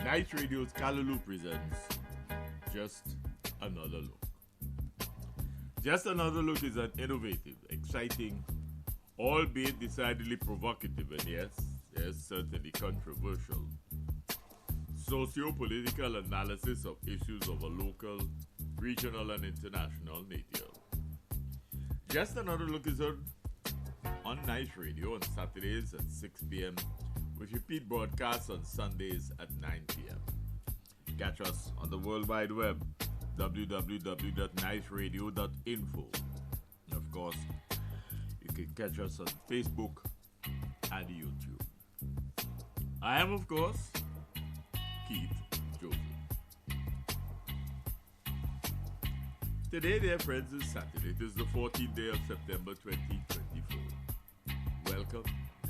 Night Radio's Callaloo presents Just Another Look. Just Another Look is an innovative, exciting, albeit decidedly provocative and yes, certainly controversial, socio-political analysis of issues of a local, regional and international nature. Just Another Look is heard on Night Radio on Saturdays at 6 p.m. with repeat broadcasts on Sundays at 9 p.m. Catch us on the World Wide Web, www.nightradio.info. And of course, you can catch us on Facebook and YouTube. I am, of course, Keith Joseph. Today, dear friends, is Saturday. It is the 14th day of September 2024.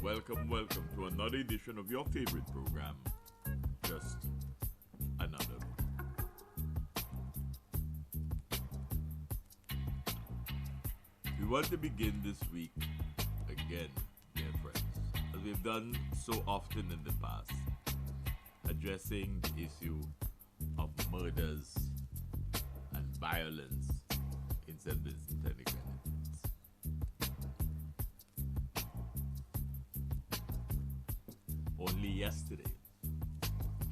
Welcome to another edition of your favorite program, Just Another Look. We want to begin this week again, dear friends, as we've done so often in the past, addressing the issue of murders and violence in St. Vincent and the Grenadines. Only yesterday,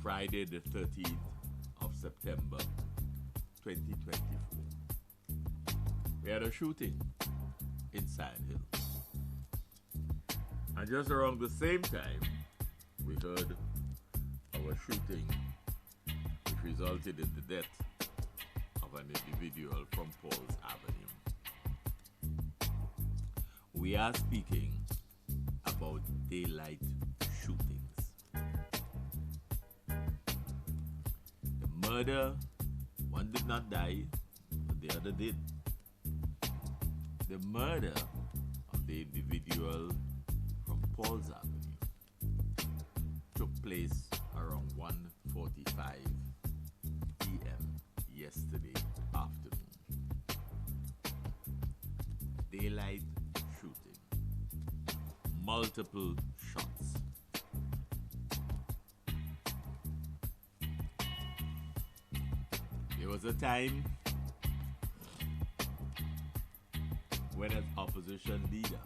Friday the 13th of September 2024, we had a shooting in Sand Hill. And just around the same time, we heard of a shooting which resulted in the death of an individual from Paul's Avenue. We are speaking about daylight shootings. The murder, one did not die, but the other did. The murder of the individual from Paul's Avenue took place around 1:45 p.m. yesterday afternoon. Daylight shooting. Multiple shots. There was a time when an opposition leader,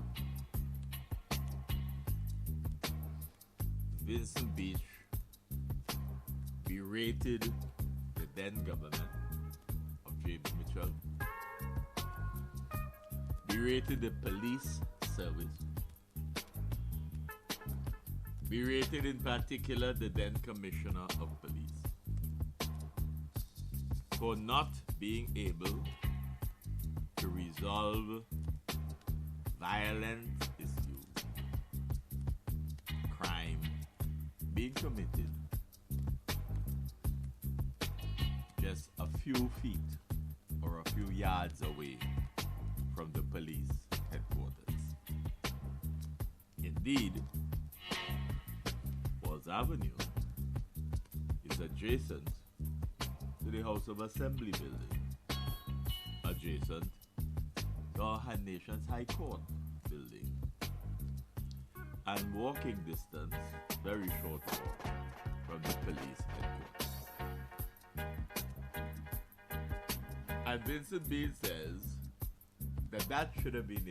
Vincent Beach, berated the then government of James Mitchell, berated the police service, berated in particular the then Commissioner of Police for not being able to resolve violent issues, crime being committed just a few feet or a few yards away from the police headquarters. Indeed, Paul's Avenue is adjacent to the House of Assembly building, adjacent to our nation's High Court building, and walking distance, very short walk, from the police headquarters. And Vincent Beale says that should have been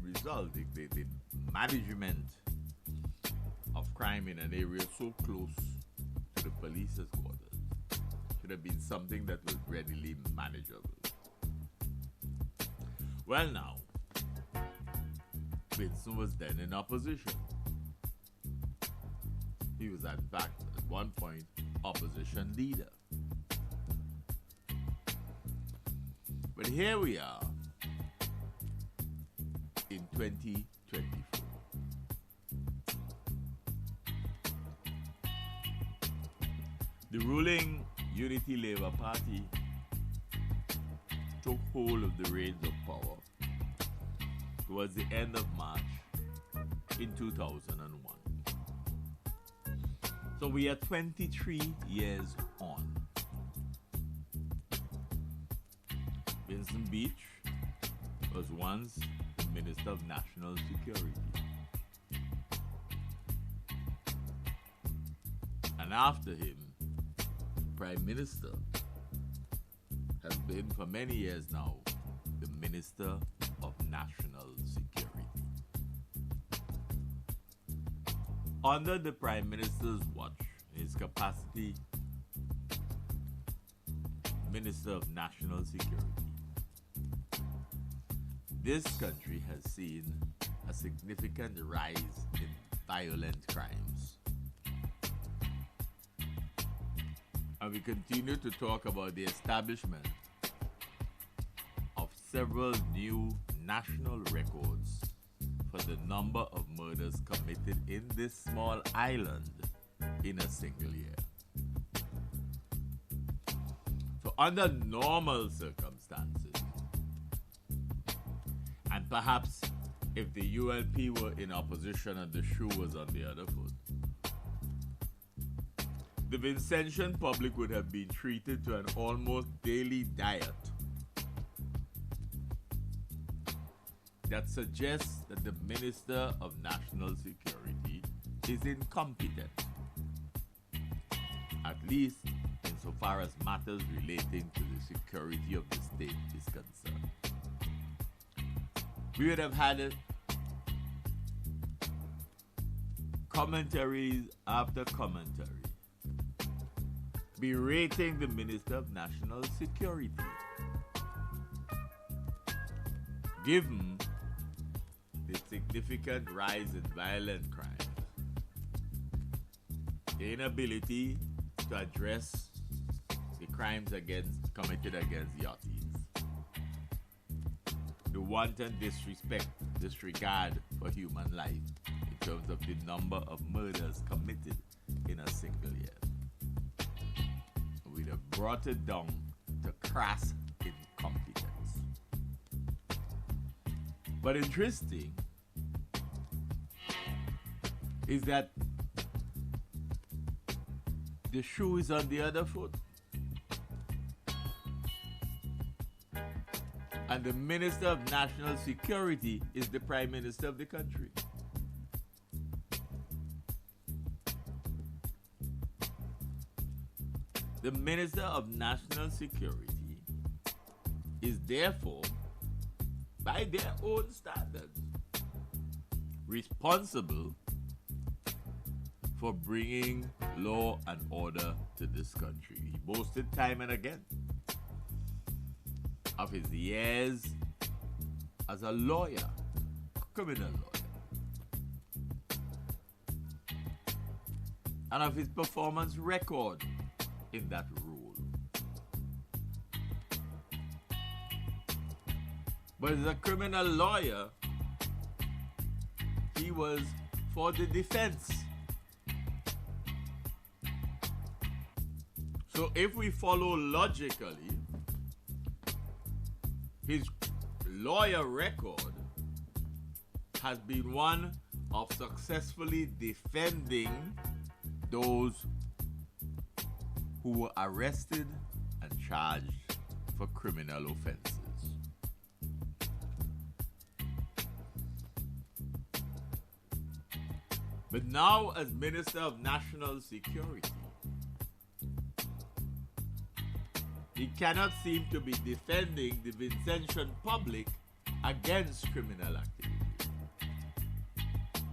resolved. The management of crime in an area so close to the police headquarters should have been something that was readily manageable. Well, now, Vincent was then in opposition. He was, in fact, at one point, opposition leader. But here we are in 2024. The ruling Unity Labour Party took hold of the reins of power towards the end of March in 2001. So we are 23 years on. Vincent Beach was once the Minister of National Security. And after him, Prime Minister has been for many years now the Minister of National Security. Under the Prime Minister's watch, in his capacity Minister of National Security, this country has seen a significant rise in violent crimes. And we continue to talk about the establishment of several new national records for the number of murders committed in this small island in a single year. So under normal circumstances, and perhaps if the ULP were in opposition and the shoe was on the other foot, the Vincentian public would have been treated to an almost daily diet that suggests that the Minister of National Security is incompetent, at least insofar as matters relating to the security of the state is concerned. We would have had commentaries after commentary berating the Minister of National Security, given the significant rise in violent crimes, the inability to address the crimes committed against Yachties, the wanton disregard for human life in terms of the number of murders committed in a single year. We'd have brought it down to crass incompetence. But interesting is that the shoe is on the other foot. And the Minister of National Security is the Prime Minister of the country. The Minister of National Security is therefore, by their own standards, responsible for bringing law and order to this country. He boasted time and again of his years as a lawyer, criminal lawyer, and of his performance record in that role. But as a criminal lawyer, he was for the defense. So if we follow logically, his lawyer record has been one of successfully defending those who were arrested and charged for criminal offenses. But now, as Minister of National Security, he cannot seem to be defending the Vincentian public against criminal activity.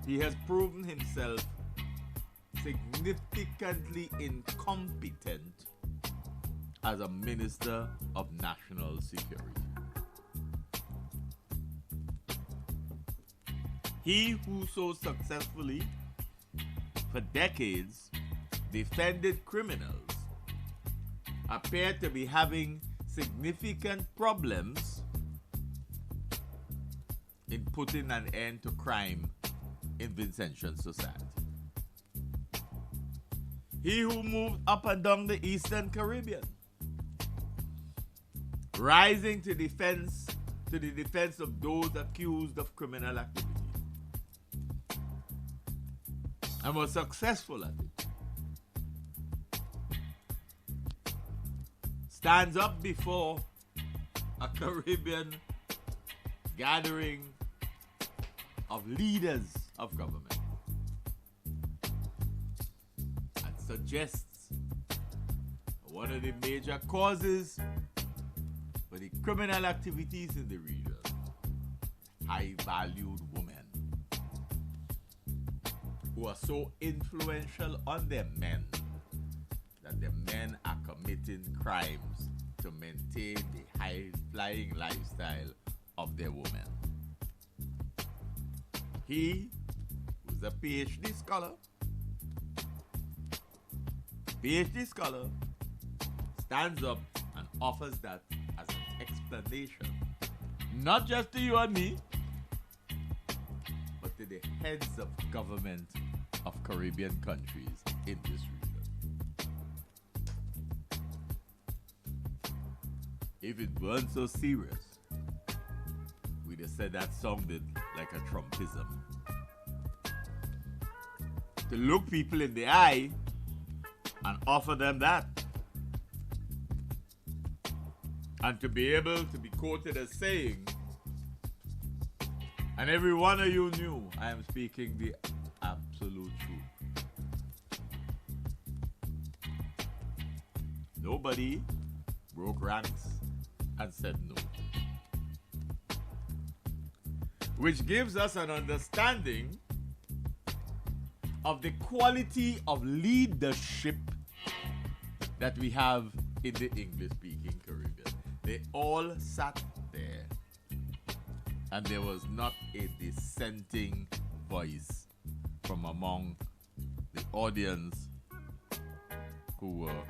He has proven himself significantly incompetent as a Minister of National Security. He who so successfully, for decades, defended criminals appear to be having significant problems in putting an end to crime in Vincentian society. He who moved up and down the Eastern Caribbean, rising to the defense of those accused of criminal activity, and was successful at it. stands up before a Caribbean gathering of leaders of government and suggests one of the major causes for the criminal activities in the region, high-valued women who are so influential on their men that the men are committing crimes to maintain the high-flying lifestyle of their women. He, who's a PhD scholar, stands up and offers that as an explanation, not just to you and me, but to the heads of government of Caribbean countries in this region. If it weren't so serious, we'd have said that sounded like a Trumpism. To look people in the eye and offer them that. And to be able to be quoted as saying, and every one of you knew I am speaking the absolute truth. Nobody broke ranks and said no. Which gives us an understanding of the quality of leadership that we have in the English-speaking Caribbean. They all sat there, and there was not a dissenting voice from among the audience who were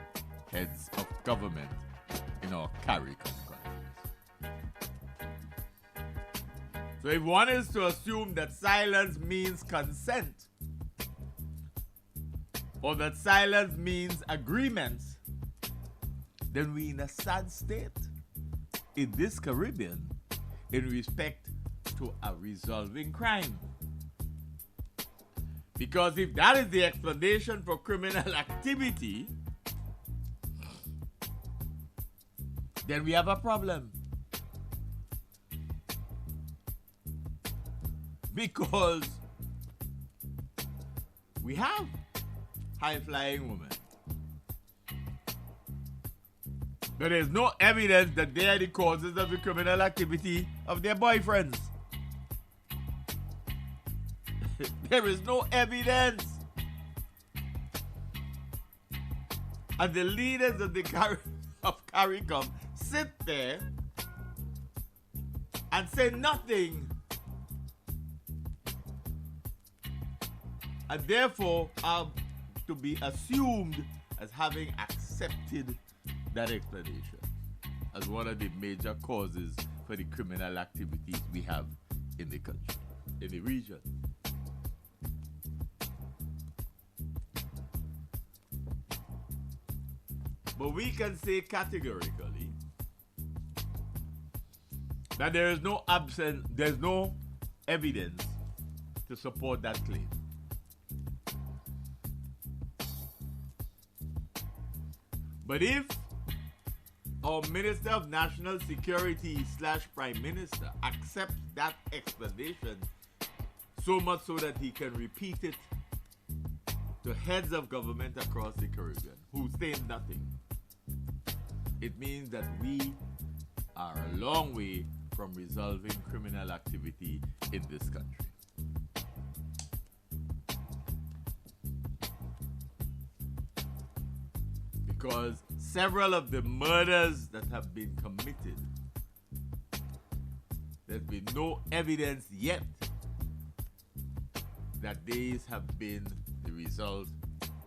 heads of government in our CARICOM countries. So if one is to assume that silence means consent, or that silence means agreement, then we're in a sad state in this Caribbean in respect to a resolving crime. Because if that is the explanation for criminal activity, then we have a problem. Because we have high-flying women. But there's no evidence that they are the causes of the criminal activity of their boyfriends. There is no evidence. And the leaders of the CARICOM sit there and say nothing. And therefore are to be assumed as having accepted that explanation as one of the major causes for the criminal activities we have in the country, in the region. But we can say categorically that there's no evidence to support that claim. But if our Minister of National Security / Prime Minister accepts that explanation so much so that he can repeat it to heads of government across the Caribbean who say nothing, it means that we are a long way from resolving criminal activity in this country. Because several of the murders that have been committed, there's been no evidence yet that these have been the result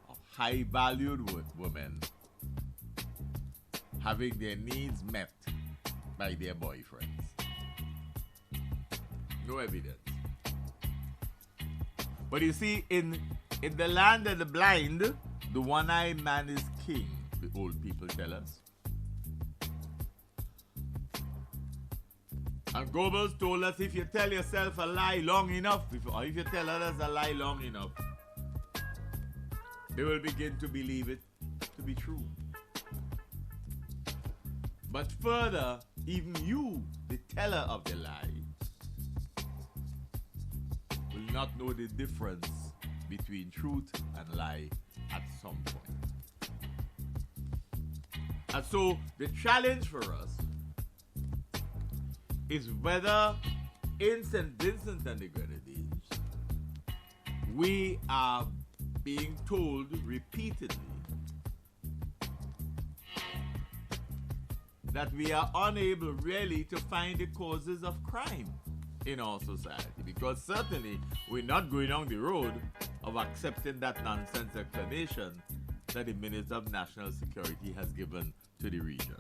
of high-valued women having their needs met by their boyfriends. No evidence. But you see, in the land of the blind, the one-eyed man is king, the old people tell us. And Goebbels told us if you tell yourself a lie long enough, or if you tell others a lie long enough, they will begin to believe it to be true. But further, even you, the teller of the lie, will not know the difference between truth and lie at some point. And so the challenge for us is whether in St. Vincent and the Grenadines we are being told repeatedly that we are unable really to find the causes of crime in our society, because certainly we're not going down the road of accepting that nonsense explanation that the Minister of National Security has given to the region.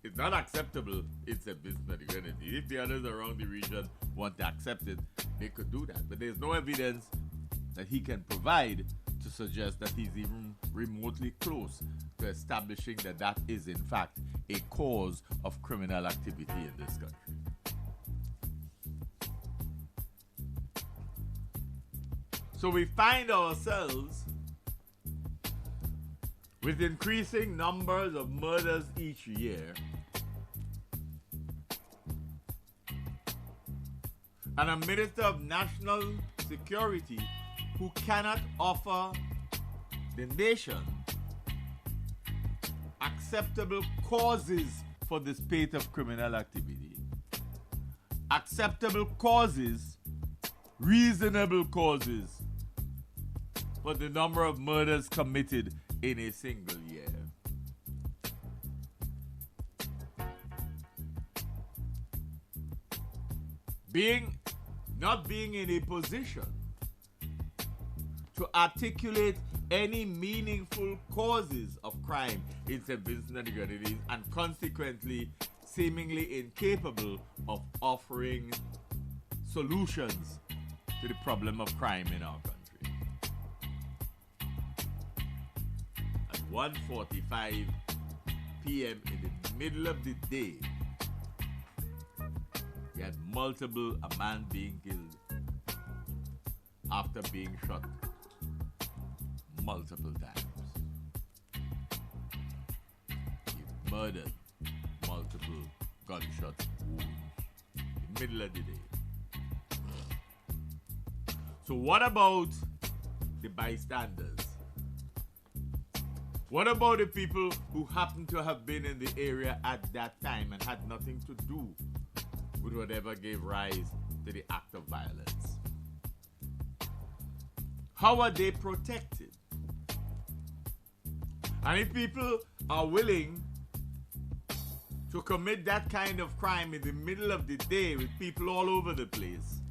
It's not acceptable in St. Vincent and the Grenadines. If the others around the region want to accept it, they could do that. But there's no evidence that he can provide to suggest that he's even remotely close to establishing that that is in fact a cause of criminal activity in this country. So we find ourselves with increasing numbers of murders each year, and a Minister of National Security who cannot offer the nation acceptable causes for the spate of criminal activity, acceptable causes, reasonable causes for the number of murders committed in a single year. Not being in a position to articulate any meaningful causes of crime in St. Vincent and the Grenadines, and consequently seemingly incapable of offering solutions to the problem of crime in our country. At 1:45 p.m. in the middle of the day, you had a man being killed after being shot multiple times. He murdered multiple gunshot wounds in the middle of the day. So what about the bystanders? What about the people who happened to have been in the area at that time and had nothing to do with whatever gave rise to the act of violence? How are they protected? And if people are willing to commit that kind of crime in the middle of the day with people all over the place,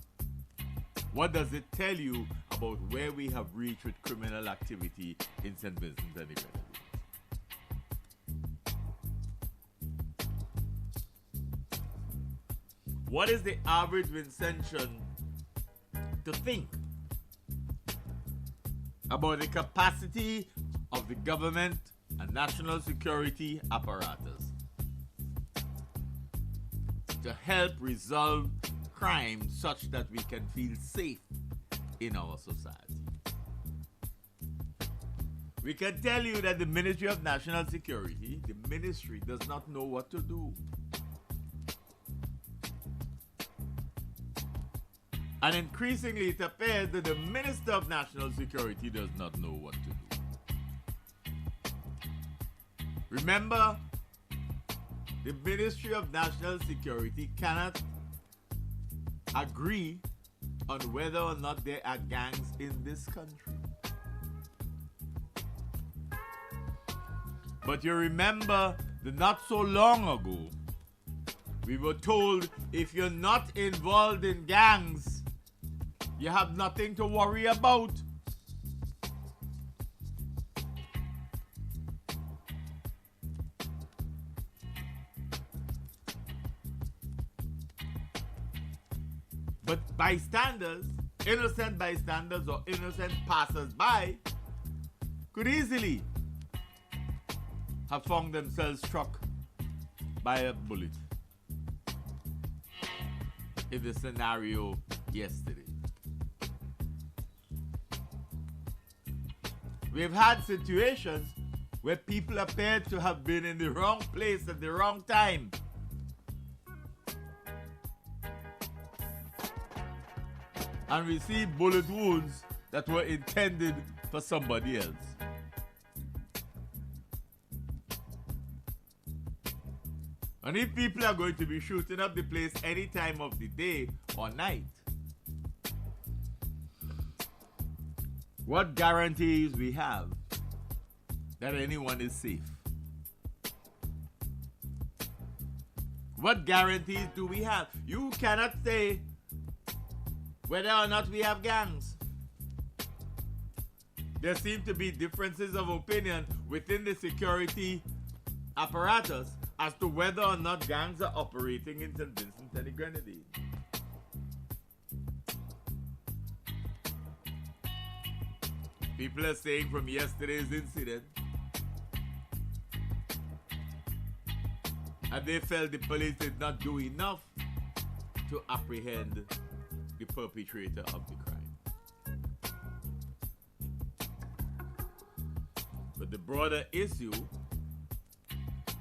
what does it tell you about where we have reached with criminal activity in St. Vincent and the Grenadines? What is the average Vincentian to think about the capacity of the government and national security apparatus to help resolve crime such that we can feel safe in our society? We can tell you that the Ministry of National Security, the ministry, does not know what to do. And increasingly it appears that the Minister of National Security does not know what to do. Remember, the Ministry of National Security cannot agree on whether or not there are gangs in this country. But you remember that not so long ago, we were told if you're not involved in gangs, you have nothing to worry about. But bystanders, innocent bystanders or innocent passers-by, could easily have found themselves struck by a bullet in the scenario yesterday. We've had situations where people appeared to have been in the wrong place at the wrong time. And received bullet wounds that were intended for somebody else. And if people are going to be shooting up the place any time of the day or night, what guarantees we have that anyone is safe? What guarantees do we have? You cannot say whether or not we have gangs. There seem to be differences of opinion within the security apparatus as to whether or not gangs are operating in St. Vincent and the Grenadines. People are saying from yesterday's incident that they felt the police did not do enough to apprehend the perpetrator of the crime. But the broader issue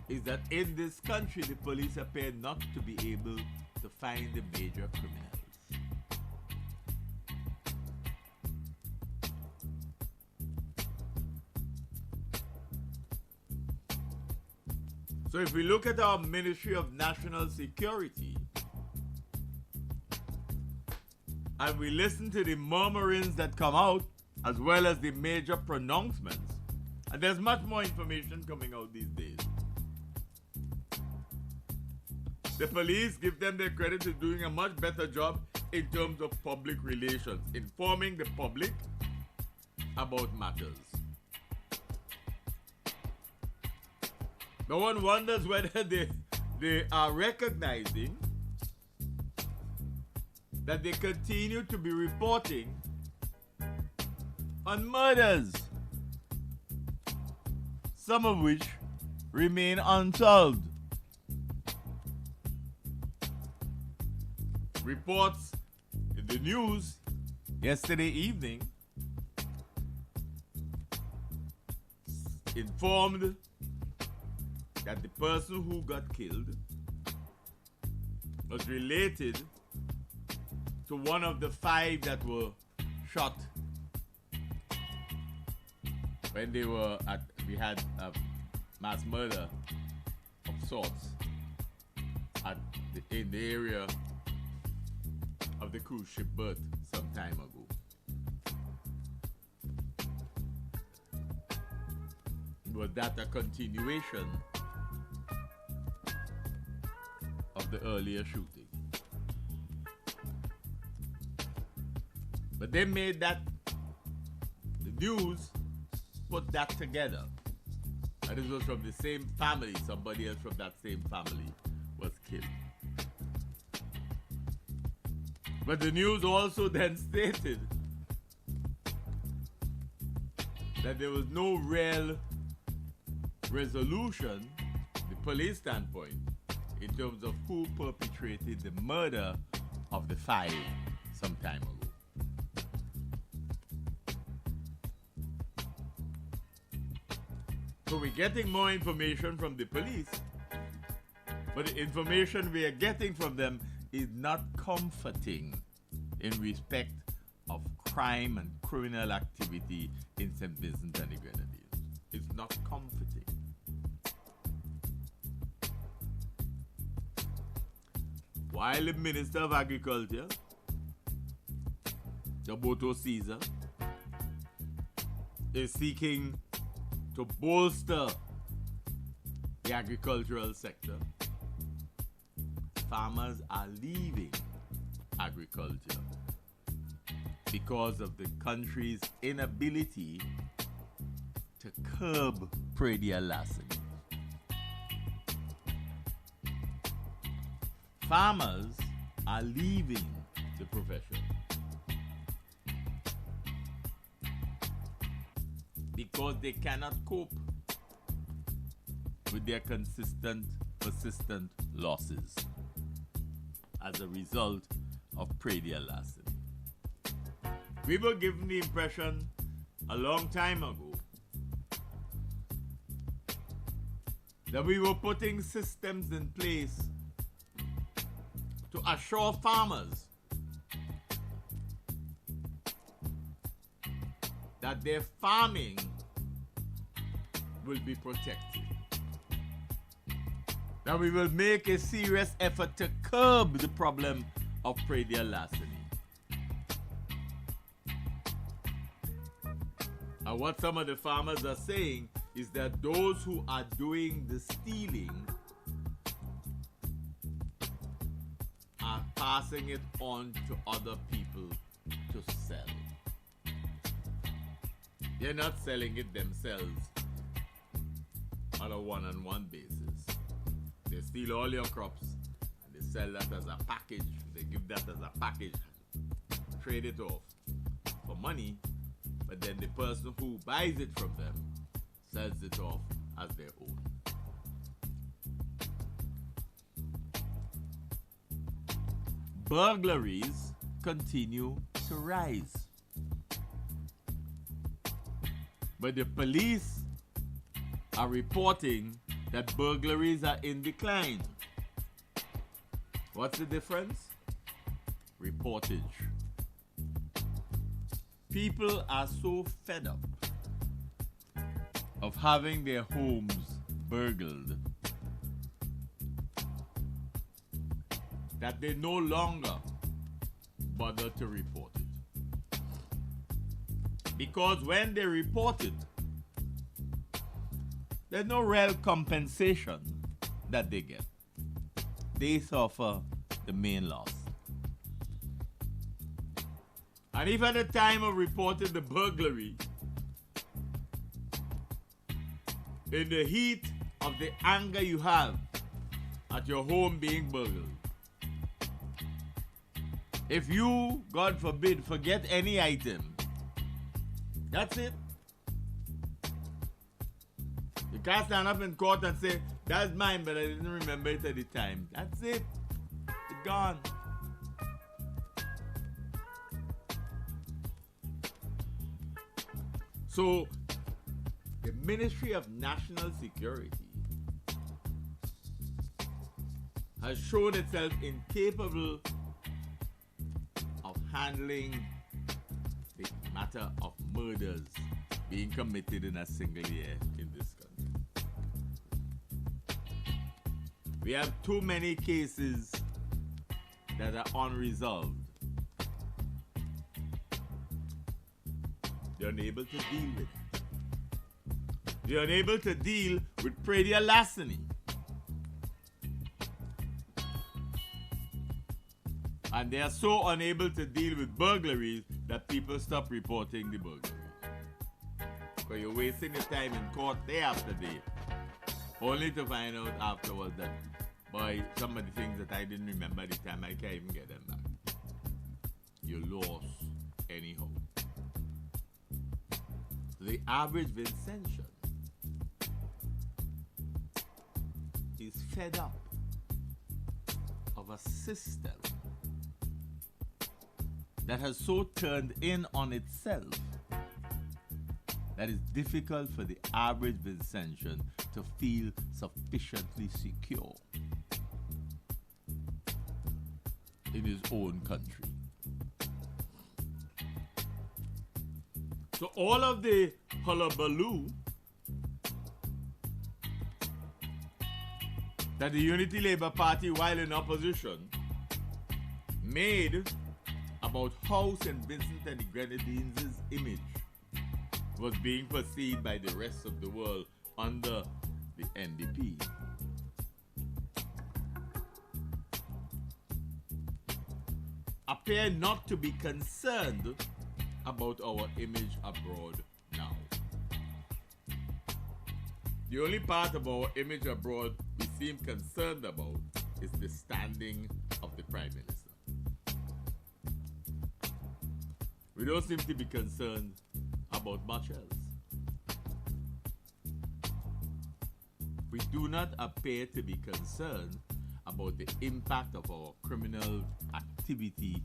is that in this country, the police appear not to be able to find the major criminals. So if we look at our Ministry of National Security and we listen to the murmurings that come out as well as the major pronouncements, and there's much more information coming out these days. The police, give them their credit, to doing a much better job in terms of public relations, informing the public about matters. No one wonders whether they are recognizing that they continue to be reporting on murders, some of which remain unsolved. Reports in the news yesterday evening informed that the person who got killed was related to one of the 5 that were shot when they were we had a mass murder of sorts in the area of the cruise ship berth some time ago. Was that a continuation of the earlier shooting? But they made that, the news put that together. And this was from the same family. Somebody else from that same family was killed. But the news also then stated that there was no real resolution, the police standpoint, in terms of who perpetrated the murder of the 5 some time ago. So we're getting more information from the police, but the information we are getting from them is not comforting in respect of crime and criminal activity in St. Vincent and the Grenadines. It's not comforting. While the Minister of Agriculture, Jaboto Caesar, is seeking to bolster the agricultural sector, farmers are leaving agriculture because of the country's inability to curb predial larceny. Farmers are leaving the profession because they cannot cope with their consistent, persistent losses as a result of predial larceny. We were given the impression a long time ago that we were putting systems in place to assure farmers that their farming will be protected. That we will make a serious effort to curb the problem of predial larceny. And what some of the farmers are saying is that those who are doing the stealing are passing it on to other people to sell. They're not selling it themselves on a one-on-one basis. They steal all your crops and they sell that as a package. They give that as a package, trade it off for money, but then the person who buys it from them sells it off as their own. Burglaries continue to rise, but the police are reporting that burglaries are in decline. What's the difference? Reportage. People are so fed up of having their homes burgled that they no longer bother to report it. Because when they report it, there's no real compensation that they get. They suffer the main loss. And if at the time of reporting the burglary, in the heat of the anger you have at your home being burgled, if you, God forbid, forget any item, that's it. You can't stand up in court and say, that's mine, but I didn't remember it at the time. That's it. It's gone. So, the Ministry of National Security has shown itself incapable of handling the matter of murders being committed in a single year in this country. We have too many cases that are unresolved. They're unable to deal with it. They're unable to deal with predial larceny. And they are so unable to deal with burglaries that people stop reporting the burglaries. Because you're wasting your time in court day after day, only to find out afterwards that, boy, some of the things that I didn't remember at the time, I can't even get them back. You lost anyhow. So the average Vincentian is fed up of a system that has so turned in on itself that it's difficult for the average Vincentian to feel sufficiently secure in his own country. So all of the hullabaloo that the Unity Labour Party, while in opposition, made about how St. Vincent and the Grenadines' image was being perceived by the rest of the world under the NDP. Appear not to be concerned about our image abroad now. The only part of our image abroad we seem concerned about is the standing of the Prime Minister. We don't seem to be concerned about much else. We do not appear to be concerned about the impact of our criminal activity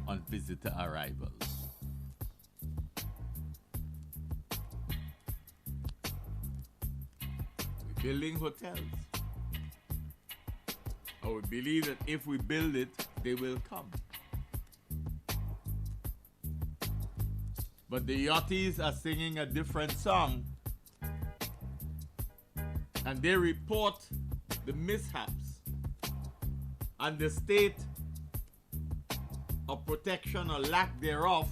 on visitor arrivals. building hotels. Or we believe that if we build it, they will come. But the yachties are singing a different song, and they report the mishaps and the state of protection or lack thereof,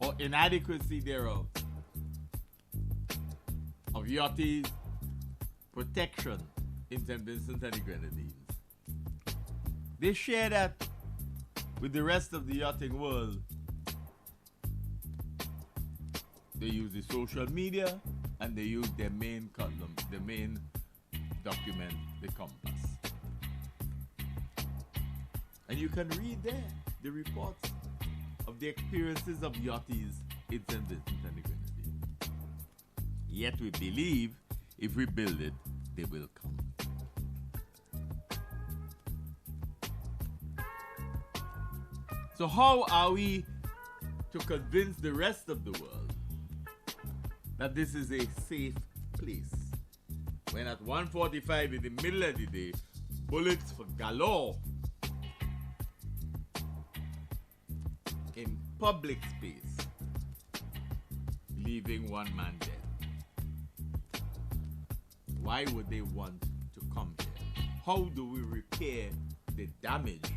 or inadequacy thereof, of yachties protection in St. Vincent and the Grenadines. They share that with the rest of the yachting world. They use the social media, and they use their main column, the main document, the compass. And you can read there the reports of the experiences of yachties in St. Vincent and the Grenadines. Yet we believe if we build it, they will come. So how are we to convince the rest of the world that this is a safe place, when at 1:45 in the middle of the day, bullets for galore in public space, leaving one man dead? Why would they want to come here? How do we repair the damage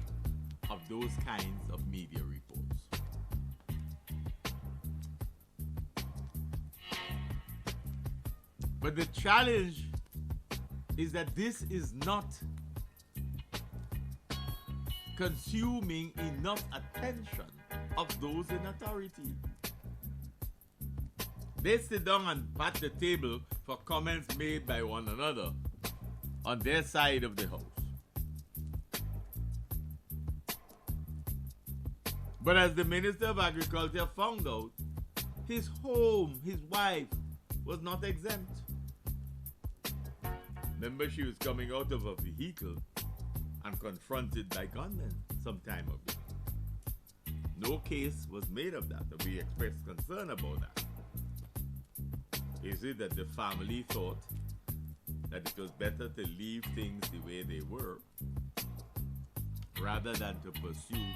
of those kinds of media reports? But the challenge is that this is not consuming enough attention of those in authority. They sit down and pat the table for comments made by one another on their side of the house. But as the Minister of Agriculture found out, his home, his wife, was not exempt. Remember, she was coming out of a vehicle and confronted by gunmen some time ago. No case was made of that, and we expressed concern about that. Is it that the family thought that it was better to leave things the way they were rather than to pursue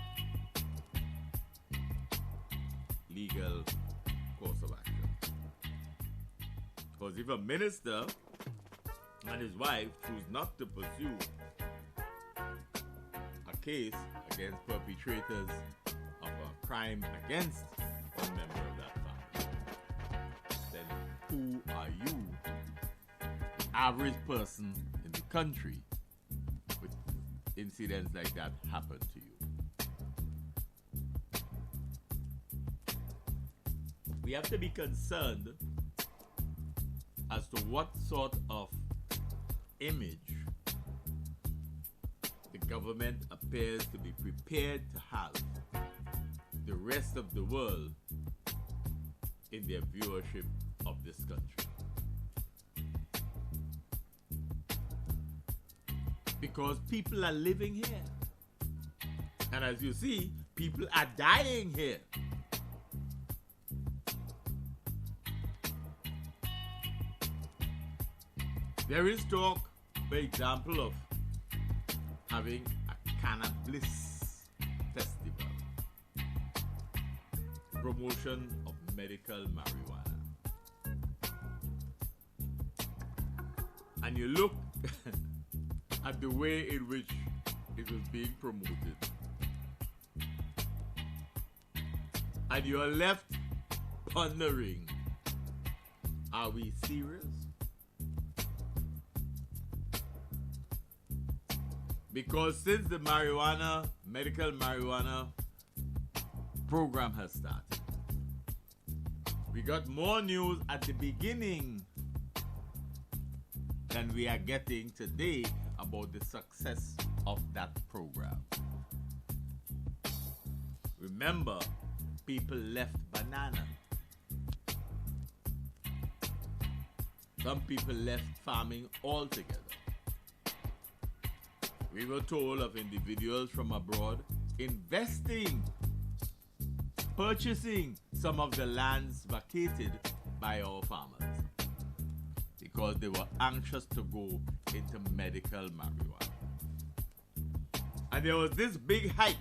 legal course of action? Because if a minister and his wife choose not to pursue a case against perpetrators of a crime against one member of that family, then who are you, the average person in the country, with incidents like that happen to you? We have to be concerned as to what sort of image the government appears to be prepared to have the rest of the world in their viewership of this country. Because people are living here. And as you see, people are dying here. There is talk, for example, of having a cannabis festival, promotion of medical marijuana. And you look at the way in which it was being promoted, and you are left pondering, are we serious? Because since the medical marijuana program has started, we got more news at the beginning than we are getting today about the success of that program. Remember, people left banana. Some people left farming altogether. We were told of individuals from abroad investing, purchasing some of the lands vacated by our farmers. The because they were anxious to go into medical marijuana. And there was this big hype,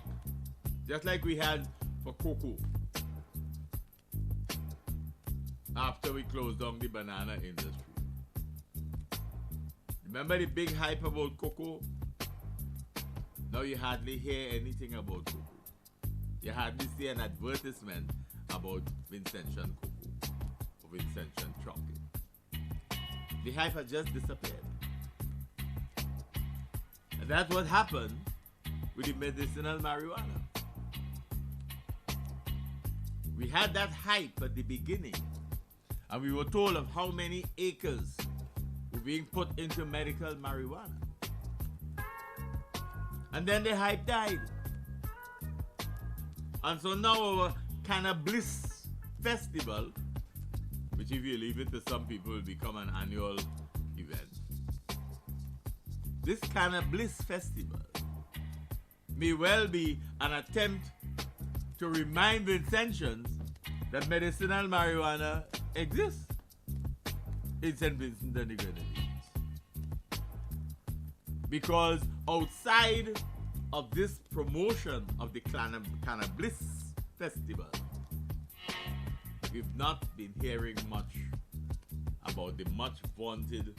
just like we had for cocoa, after we closed down the banana industry. Remember the big hype about cocoa? Now you hardly hear anything about cocoa. You hardly see an advertisement about Vincentian cocoa or Vincentian chocolate. The hype has just disappeared. And that's what happened with the medicinal marijuana. We had that hype at the beginning, and we were told of how many acres were being put into medical marijuana. And then the hype died. And so now our Cannabis Festival, which if you leave it to some people will become an annual event. This Cannabis Festival may well be an attempt to remind Vincentians that medicinal marijuana exists in St. Vincent and the Grenadines. Because outside of this promotion of the Cannabis Festival, we've not been hearing much about the much vaunted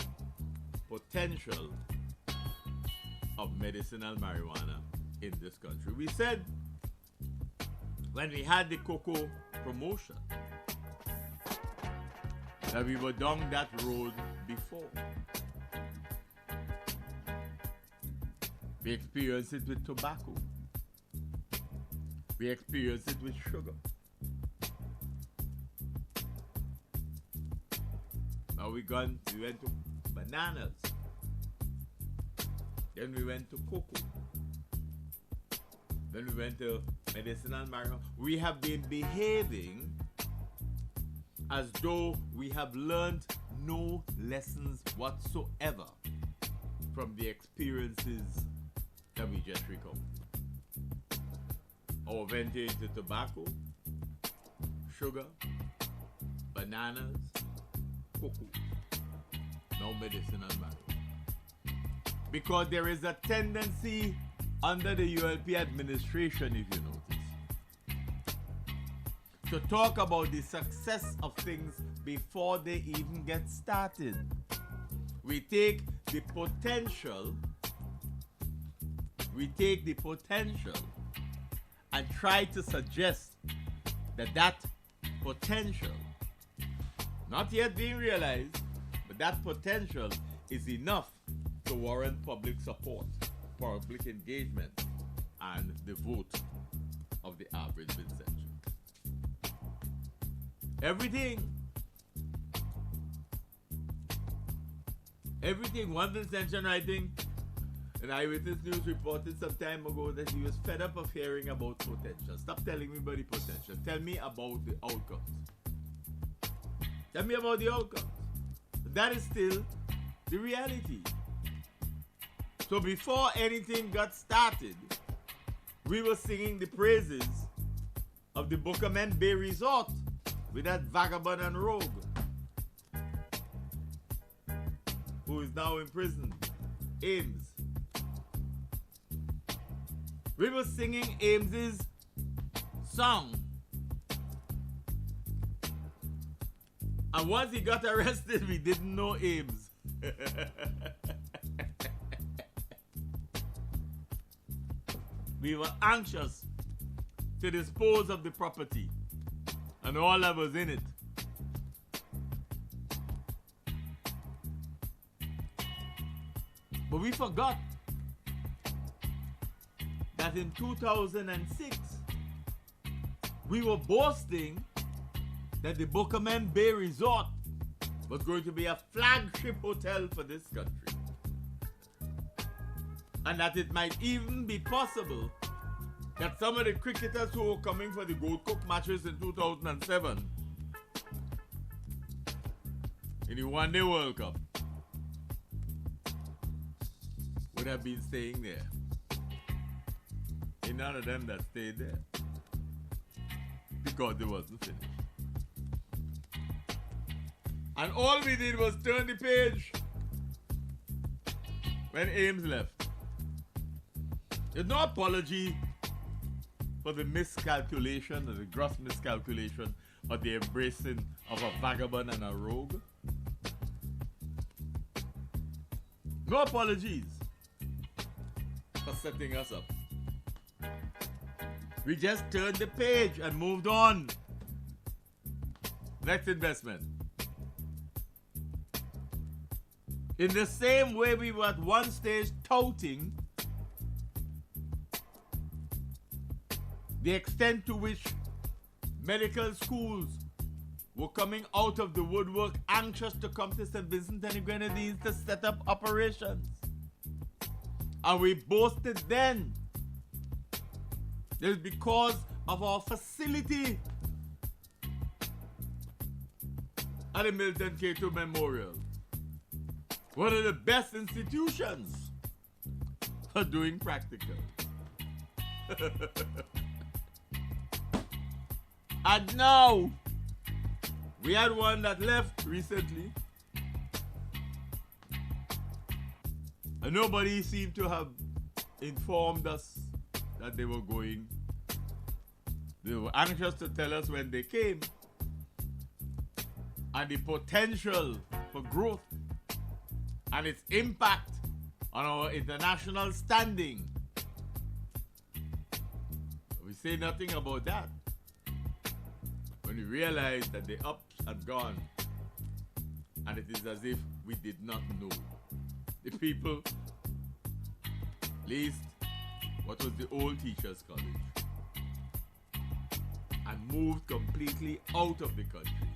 potential of medicinal marijuana in this country. We said when we had the cocoa promotion that we were down that road before. We experienced it with tobacco. We experienced it with sugar. Now we went to bananas. Then we went to cocoa. Then we went to medicinal marijuana. We have been behaving as though we have learned no lessons whatsoever from the experiences that we just recovered. Our venture into tobacco, sugar, bananas, cocoa, now medicinal marijuana. Because there is a tendency under the ULP administration, if you notice, to talk about the success of things before they even get started. We take the potential and try to suggest that potential, not yet being realized, but that potential is enough to warrant public support, public engagement, and the vote of the average Vincentian. Everything, one Vincentian writing, an Eyewitness News reported some time ago that he was fed up of hearing about potential. Stop telling me about the potential. Tell me about the outcomes. Tell me about the outcomes. That is still the reality. So before anything got started, we were singing the praises of the Bocamen Bay Resort with that vagabond and rogue who is now in prison, Ames. We were singing Ames's song. And once he got arrested, we didn't know Ames. We were anxious to dispose of the property and all that was in it. But we forgot that in 2006, we were boasting that the Bocamen Bay Resort was going to be a flagship hotel for this country. And that it might even be possible that some of the cricketers who were coming for the Gold Cook matches in 2007 in the One Day World Cup would have been staying there. And none of them that stayed there because it wasn't finished. And all we did was turn the page when Ames left. There's no apology for the miscalculation or the gross miscalculation or the embracing of a vagabond and a rogue. No apologies for setting us up. We just turned the page and moved on. Next investment. In the same way we were at one stage touting the extent to which medical schools were coming out of the woodwork anxious to come to St. Vincent and the Grenadines to set up operations. And we boasted then that it's because of our facility at the Milton Cato Memorial. One of the best institutions for doing practical. And now, we had one that left recently. And nobody seemed to have informed us that they were going. They were anxious to tell us when they came. And the potential for growth and its impact on our international standing. We say nothing about that. When we realize that the ups had gone, and it is as if we did not know. The people leased what was the old teachers' college and moved completely out of the country.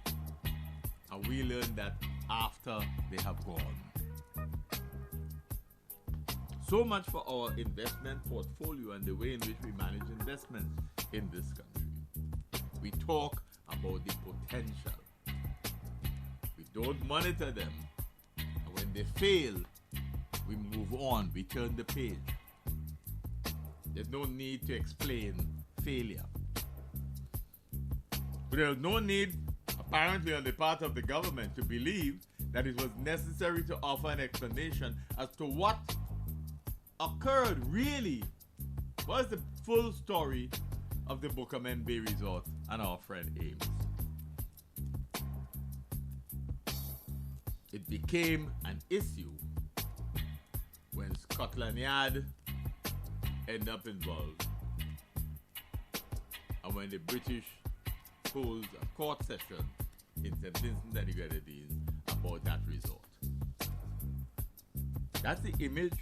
And we learned that after they have gone. So much for our investment portfolio and the way in which we manage investments in this country. We talk about the potential. We don't monitor them. And when they fail, we move on. We turn the page. There's no need to explain failure. But there's no need, apparently on the part of the government, to believe that it was necessary to offer an explanation as to what occurred really. What is the full story of the Bocamen Bay Resort and our friend Ames? It became an issue when Scotland Yard ended up involved, and when the British holds a court session in St. Vincent and the Grenadines about that resort. That's the image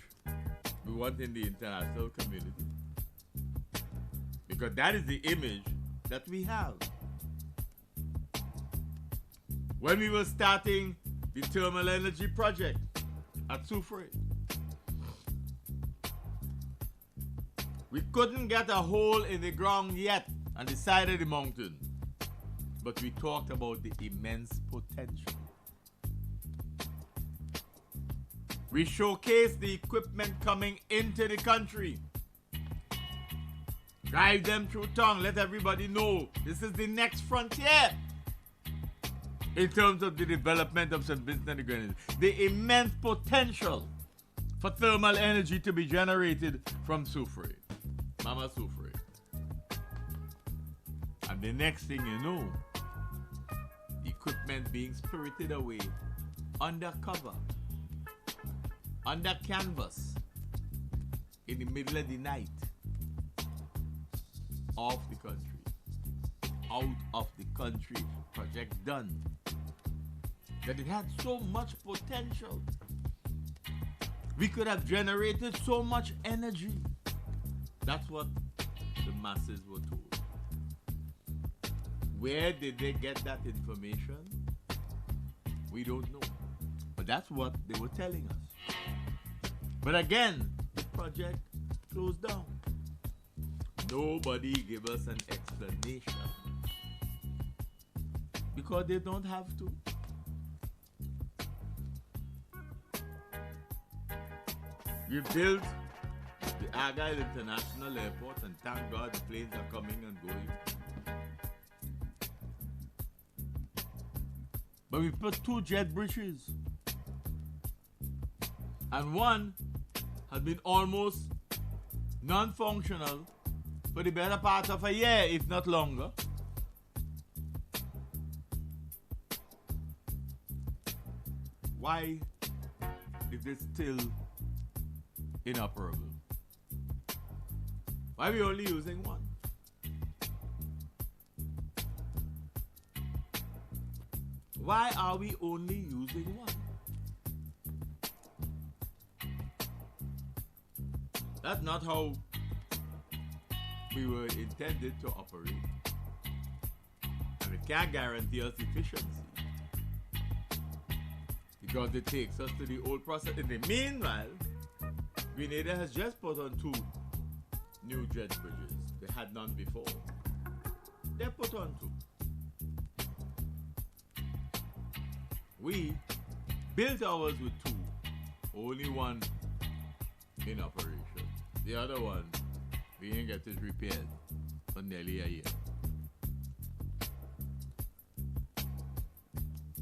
we want in the international community, because that is the image that we have. When we were starting the thermal energy project at Soufrière, we couldn't get a hole in the ground yet on the side of the mountain, but we talked about the immense potential. We showcased the equipment coming into the country. Drive them through town, let everybody know this is the next frontier in terms of the development of St. Vincent and the Grenadines. The immense potential for thermal energy to be generated from Soufrière, Mama Soufrière. And the next thing you know, the equipment being spirited away undercover, under canvas, in the middle of the night, off the country, out of the country, project done. That it had so much potential. We could have generated so much energy. That's what the masses were told. Where did they get that information? We don't know. But that's what they were telling us. But again, the project closed down. Nobody gave us an explanation. Because they don't have to. We've built the Argyle International Airport, and thank God the planes are coming and going. But we put 2 jet bridges. And one has been almost non-functional for the better part of a year, if not longer. Why is it still inoperable? Why are we only using one? Why are we only using one? That's not how we were intended to operate. And it can't guarantee us efficiency, because it takes us to the old process. In the meanwhile, Grenada has just put on 2 new jet bridges. They had none before. They put on 2. We built ours with 2, only one in operation. The other one, we didn't get it repaired for nearly a year.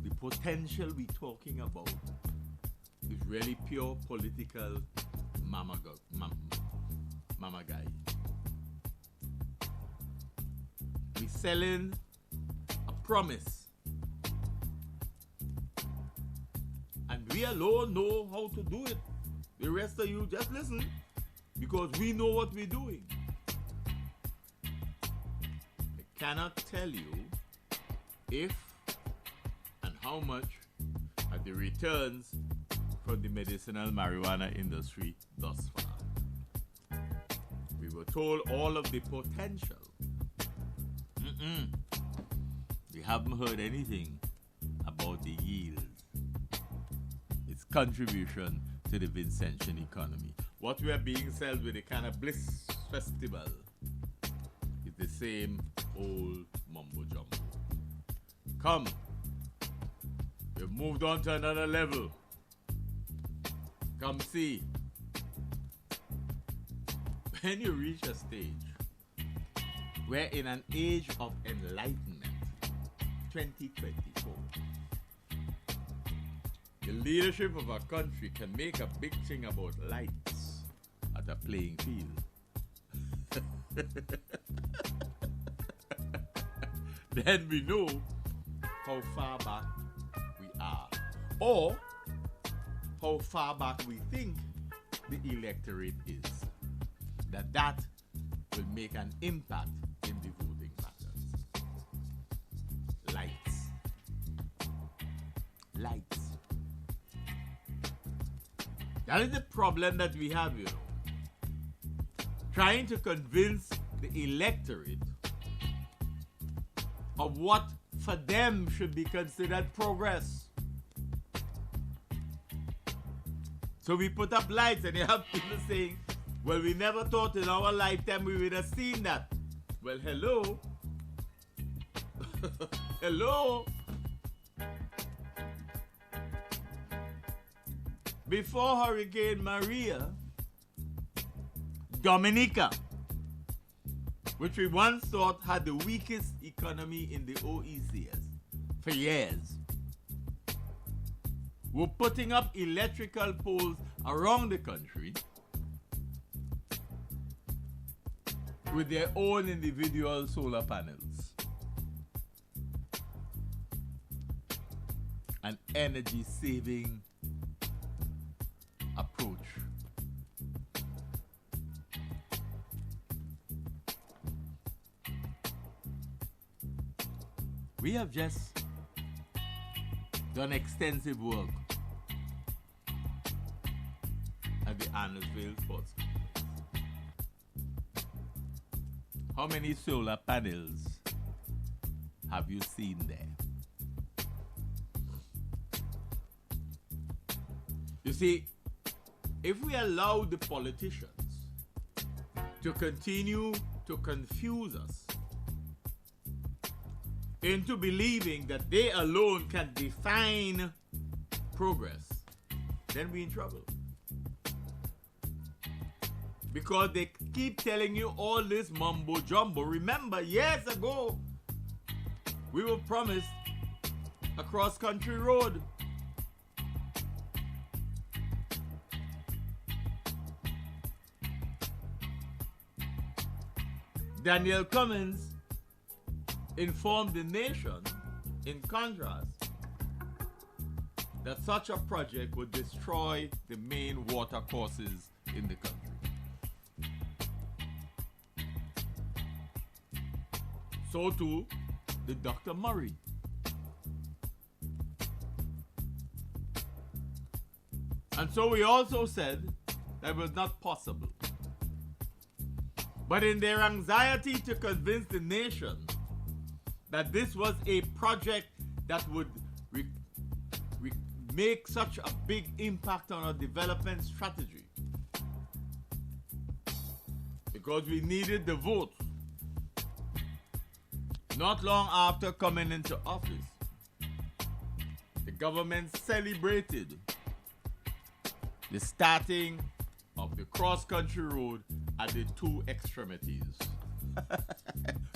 The potential we're talking about is really pure political mama guy. We're selling a promise. And we alone know how to do it. The rest of you just listen, because we know what we're doing. I cannot tell you if and how much are the returns from the medicinal marijuana industry thus far. We were told all of the potential. We haven't heard anything about the yields, its contribution to the Vincentian economy. What we are being sold with a kind of bliss festival is the same old mumbo jumbo. Come, we've moved on to another level. Come see. When you reach a stage where in an age of enlightenment, 2024, the leadership of our country can make a big thing about lights at a playing field, then we know how far back we are, or how far back we think the electorate is. That will make an impact in the voting patterns. Lights. That is the problem that we have, you know. Trying to convince the electorate of what for them should be considered progress. So we put up lights and you have people saying, well, we never thought in our lifetime we would have seen that. Well, hello. Hello. Before Hurricane Maria, Dominica, which we once thought had the weakest economy in the OECS for years, were putting up electrical poles around the country with their own individual solar panels. An energy saving approach. We have just done extensive work at the Annesville Sports Complex. How many solar panels have you seen there? You see, if we allow the politicians to continue to confuse us into believing that they alone can define progress, then we're in trouble. Because they keep telling you all this mumbo jumbo. Remember, years ago, we were promised a cross-country road. Daniel Cummins informed the nation, in contrast, that such a project would destroy the main water courses in the country. So too did Dr. Murray. And so we also said that it was not possible. But in their anxiety to convince the nation that this was a project that would make such a big impact on our development strategy, because we needed the votes, not long after coming into office, the government celebrated the starting of the cross-country road at the two extremities.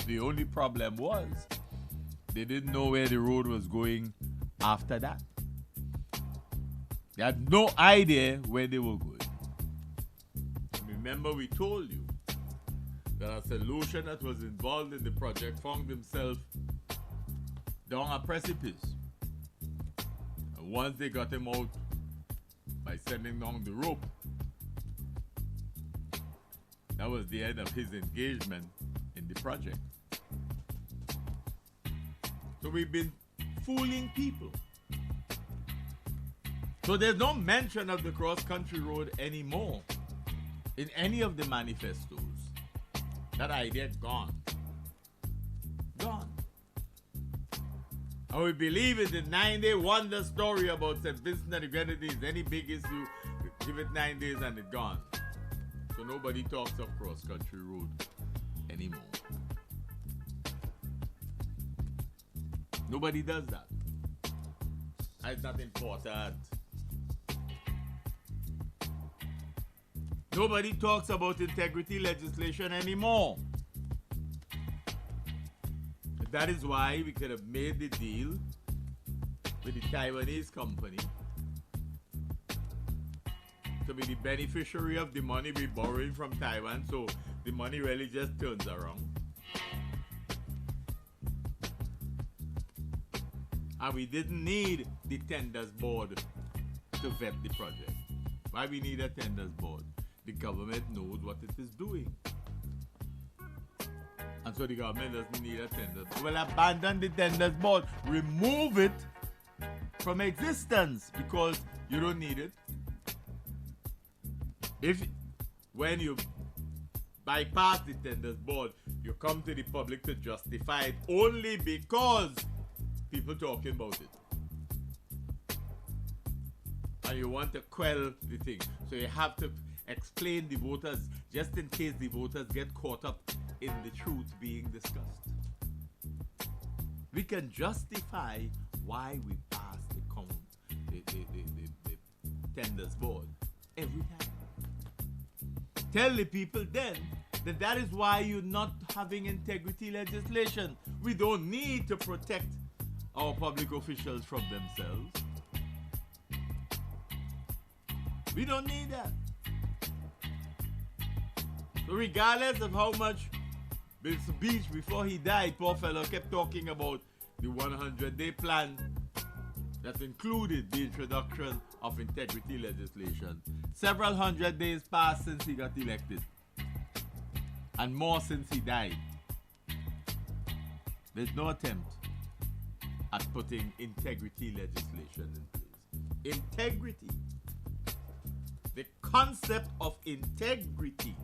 The only problem was they didn't know where the road was going after that. They had no idea where they were going. Remember, we told you that a solution that was involved in the project found themselves down a precipice. And once they got him out by sending down the rope, that was the end of his engagement in the project. So we've been fooling people. So there's no mention of the cross-country road anymore in any of the manifestos. That idea gone. Gone. And we believe in the 9-day wonder story about St. Vincent and the Grenadines. Any big issue, give it 9 days and it's gone. So nobody talks of cross-country road anymore. Nobody does that. It's not important. Nobody talks about integrity legislation anymore. That is why we could have made the deal with the Taiwanese company to be the beneficiary of the money we borrowing from Taiwan, so the money really just turns around. And we didn't need the tenders board to vet the project. Why we need a tenders board? The government knows what it is doing. And so the government doesn't need a tenders board. Well, abandon the tenders board. Remove it from existence because you don't need it. If when you bypass the tenders board, you come to the public to justify it only because people talking about it. And you want to quell the thing. So you have to explain the voters just in case the voters get caught up in the truth being discussed. We can justify why we pass the tenders board every time. Tell the people then that that is why you're not having integrity legislation. We don't need to protect our public officials from themselves. We don't need that. So regardless of how much Bill Beach, before he died, poor fellow, kept talking about the 100-day plan that included the introduction of integrity legislation. Several hundred days passed since he got elected, and more since he died. There's no attempt at putting integrity legislation in place. Integrity. The concept of integrity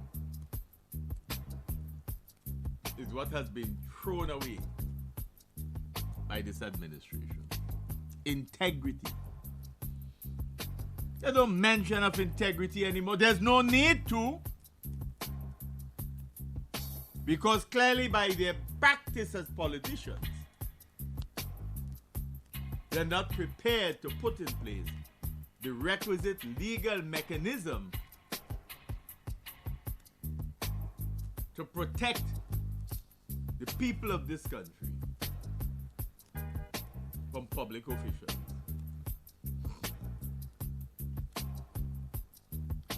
is what has been thrown away by this administration. Integrity. They don't mention of integrity anymore. There's no need to. Because clearly by their practice as politicians, they're not prepared to put in place the requisite legal mechanism to protect the people of this country from public officials.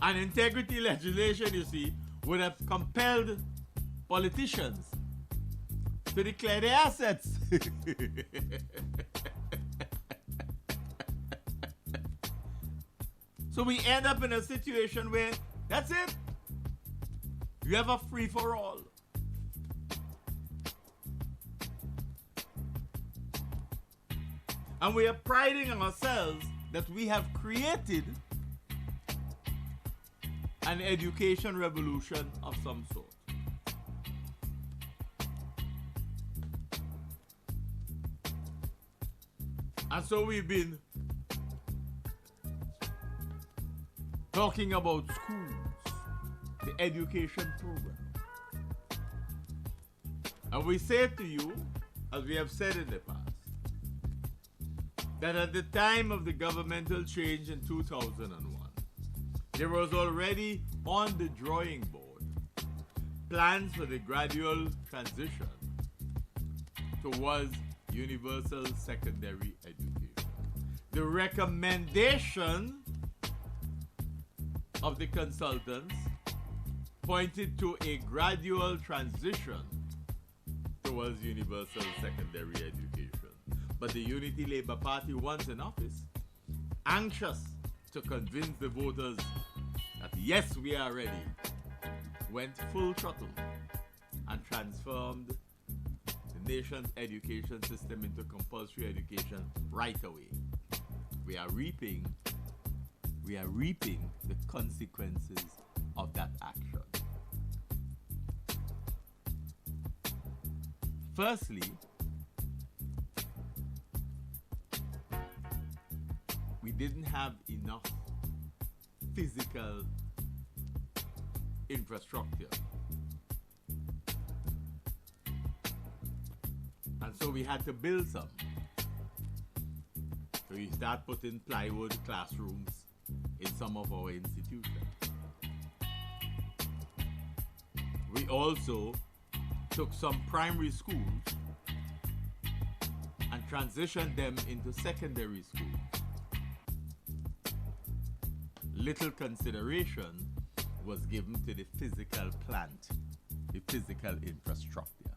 And integrity legislation, you see, would have compelled politicians to declare their assets. So we end up in a situation where that's it. You have a free for all. And we are priding ourselves that we have created an education revolution of some sort. And so we've been talking about schools, the education program. And we say to you, as we have said in the past, that at the time of the governmental change in 2001, there was already on the drawing board plans for the gradual transition towards universal secondary education. The recommendation of the consultants pointed to a gradual transition towards universal secondary education. But the Unity Labour Party, once in office, anxious to convince the voters that yes, we are ready, went full throttle and transformed the nation's education system into compulsory education right away. We are reaping the consequences of that action. Firstly, we didn't have enough physical infrastructure. And so we had to build some. So we start putting plywood classrooms in some of our institutions. We also took some primary schools and transitioned them into secondary schools. Little consideration was given to the physical plant, the physical infrastructure.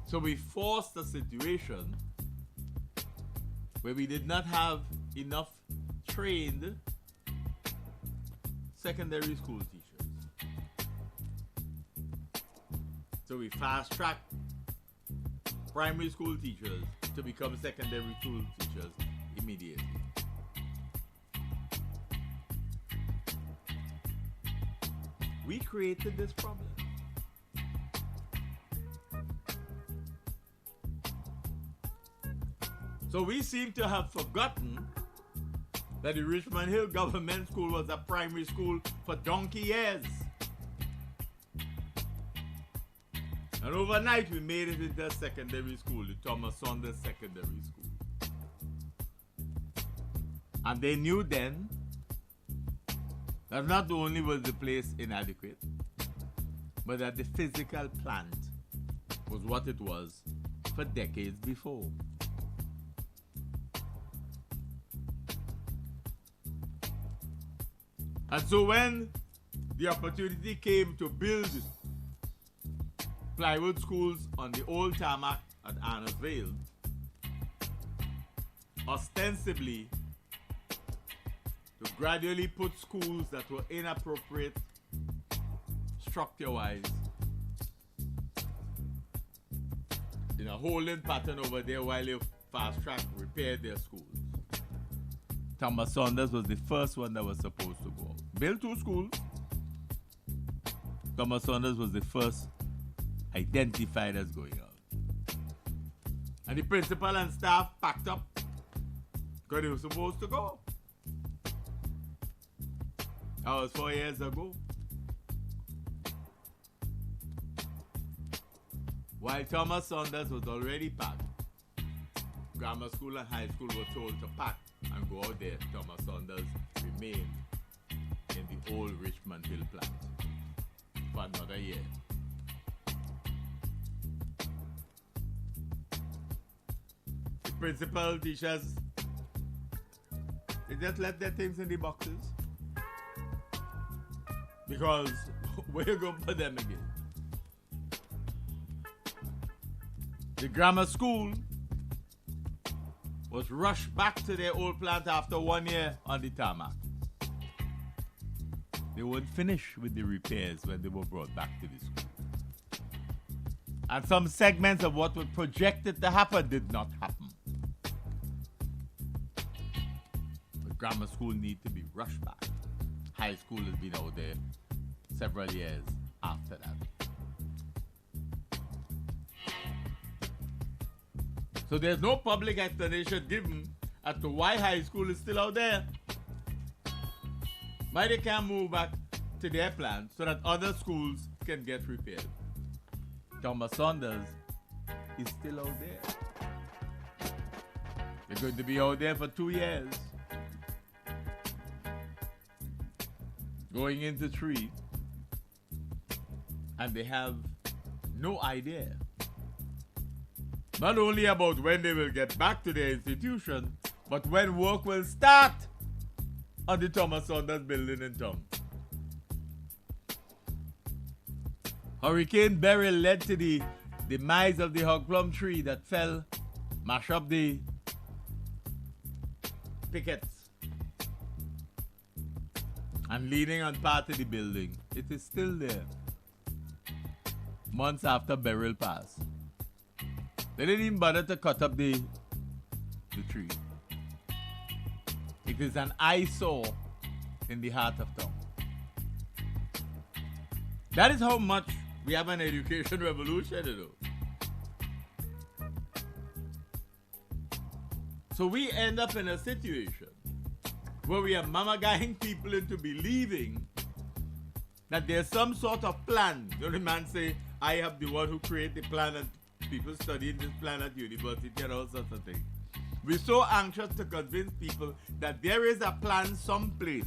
So we forced a situation where we did not have enough trained secondary school teachers. So we fast-tracked primary school teachers to become secondary school teachers immediately. We created this problem. So we seem to have forgotten that the Richmond Hill Government School was a primary school for donkey years. And overnight we made it into a secondary school, the Thomas Saunders Secondary School. And they knew then that not only was the place inadequate, but that the physical plant was what it was for decades before. And so when the opportunity came to build plywood schools on the old tarmac at Annas Vale, ostensibly to gradually put schools that were inappropriate structure-wise in a holding pattern over there while they fast-track repaired their schools. Thomas Saunders was the first one that was supposed to go out. Built 2 schools. Thomas Saunders was the first identified as going out. And the principal and staff packed up because they were supposed to go. That was 4 years ago. While Thomas Saunders was already packed, grammar school and high school were told to pack and go out there. Thomas Saunders remained in the old Richmond Hill plant for another year. principal, teachers, they just left their things in the boxes. Because where you going to put them again? The grammar school was rushed back to their old plant after 1 year on the tarmac. They weren't finished with the repairs when they were brought back to the school. And some segments of what was projected to happen did not happen. The grammar school need to be rushed back. High school has been out there several years after that. So there's no public explanation given as to why high school is still out there. Why they can't move back to their plant so that other schools can get repaired. Thomas Saunders is still out there. They're going to be out there for 2 years. Going into 3. And they have no idea. Not only about when they will get back to their institution, but when work will start on the Thomas Saunders building in town. Hurricane Beryl led to the demise of the hog plum tree that fell, mash up the pickets, and leaning on part of the building. It is still there, months after Beryl passed. They didn't even bother to cut up the tree. It is an eyesore in the heart of town. That is how much we have an education revolution, you know. So we end up in a situation where we are mama-guying people into believing that there's some sort of plan. You know, the man say, I have the one who create the plan and people studying this plan at university and all sorts of things. We're so anxious to convince people that there is a plan someplace.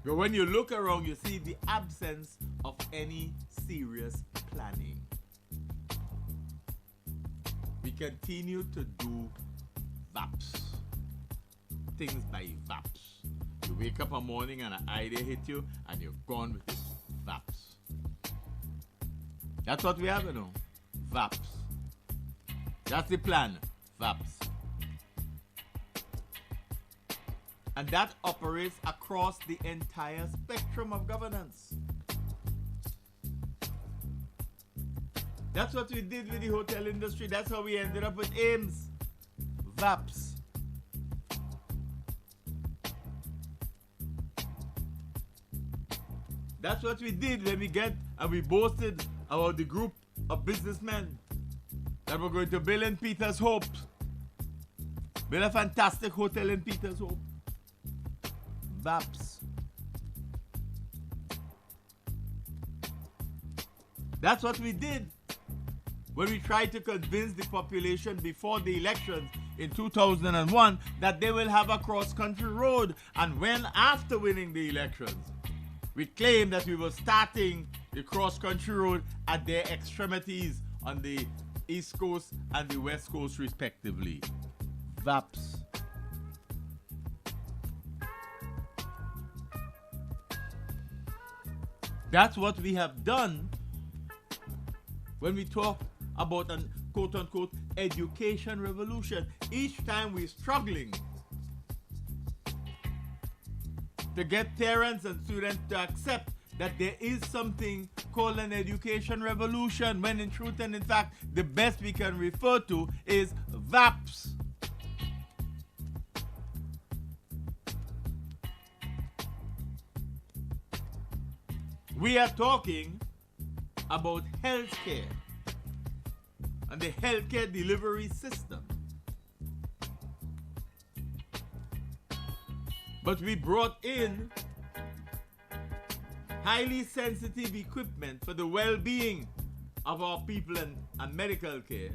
But when you look around, you see the absence of any serious planning. We continue to do VAPs. Things by VAPs. You wake up a morning and an idea hit you and you're gone with it. VAPs. That's what we have, you know. VAPs. That's the plan. VAPs. And that operates across the entire spectrum of governance. That's what we did with the hotel industry. That's how we ended up with AIMS. VAPs. That's what we did when we boasted about the group of businessmen that were going to build in Peter's Hope. Build a fantastic hotel in Peter's Hope. VAPs. That's what we did when we tried to convince the population before the elections in 2001 that they will have a cross-country road. And when, after winning the elections, we claimed that we were starting the cross-country road at their extremities on the East Coast and the West Coast respectively. VAPs. That's what we have done when we talk about an quote-unquote education revolution. Each time we're struggling to get parents and students to accept that there is something called an education revolution, when in truth and in fact the best we can refer to is VAPs. We are talking about healthcare and the healthcare delivery system. But we brought in highly sensitive equipment for the well-being of our people and medical care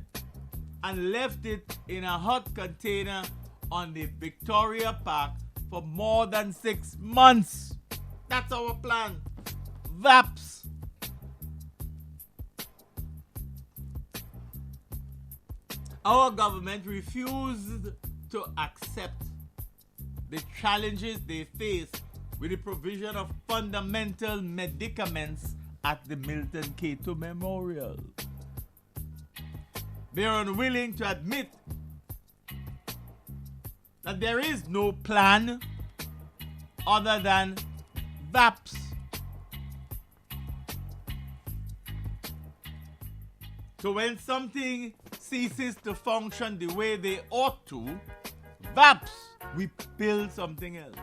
and left it in a hot container on the Victoria Park for more than 6 months. That's our plan. VAPs. our government refused to accept the challenges they face with the provision of fundamental medicaments at the Milton Cato Memorial. They are unwilling to admit that there is no plan other than VAPS. So when something ceases to function the way they ought to, VAPS, we build something else.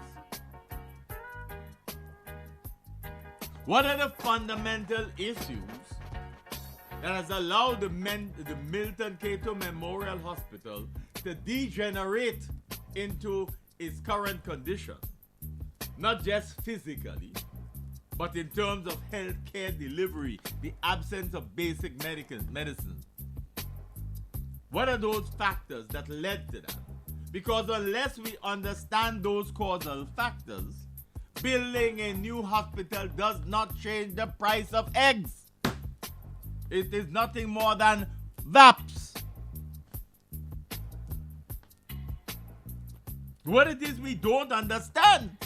What are the fundamental issues that has allowed the Milton Cato Memorial Hospital to degenerate into its current condition? Not just physically, but in terms of healthcare delivery, the absence of basic medicine. What are those factors that led to that? Because unless we understand those causal factors, building a new hospital does not change the price of eggs. It is nothing more than VAPS. What it is we don't understand,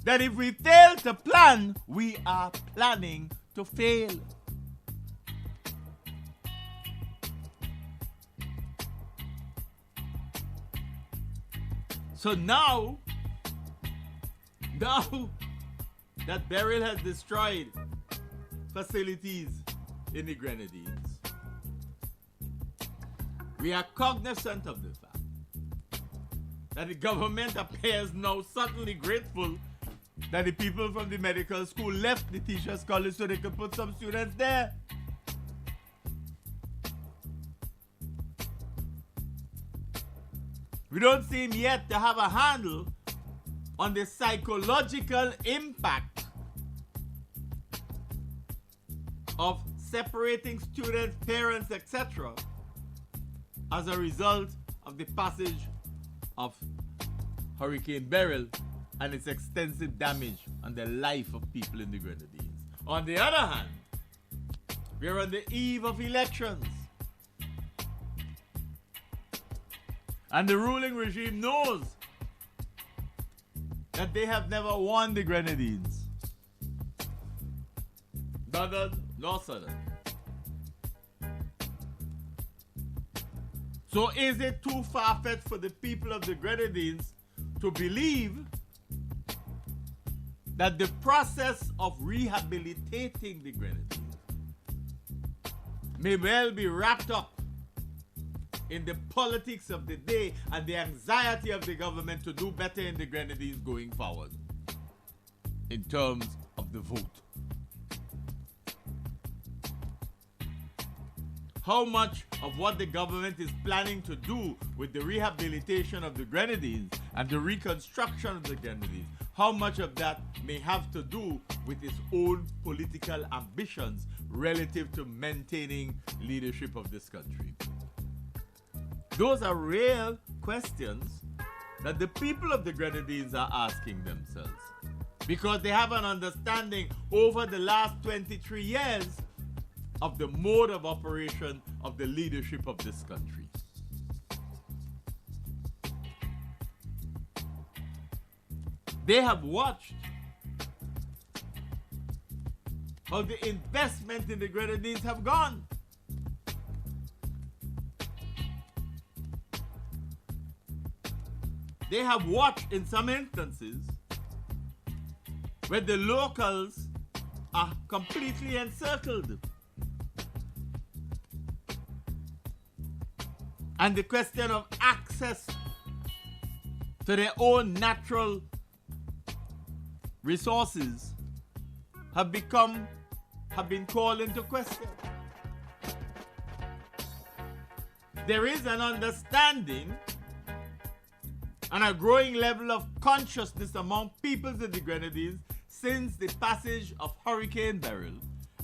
that if we fail to plan, we are planning to fail. So now that Beryl has destroyed facilities in the Grenadines, we are cognizant of the fact that the government appears now suddenly grateful that the people from the medical school left the teachers' college so they could put some students there. We don't seem yet to have a handle on the psychological impact of separating students, parents, etc. as a result of the passage of Hurricane Beryl and its extensive damage on the life of people in the Grenadines. On the other hand, we are on the eve of elections. And the ruling regime knows that they have never won the Grenadines. Northern nor Southern. So is it too far-fetched for the people of the Grenadines to believe that the process of rehabilitating the Grenadines may well be wrapped up in the politics of the day and the anxiety of the government to do better in the Grenadines going forward in terms of the vote? How much of what the government is planning to do with the rehabilitation of the Grenadines and the reconstruction of the Grenadines, how much of that may have to do with its own political ambitions relative to maintaining leadership of this country? Those are real questions that the people of the Grenadines are asking themselves, because they have an understanding over the last 23 years of the mode of operation of the leadership of this country. They have watched how the investment in the Grenadines have gone. They have watched in some instances where the locals are completely encircled. And the question of access to their own natural resources have been called into question. There is an understanding and a growing level of consciousness among peoples in the Grenadines since the passage of Hurricane Beryl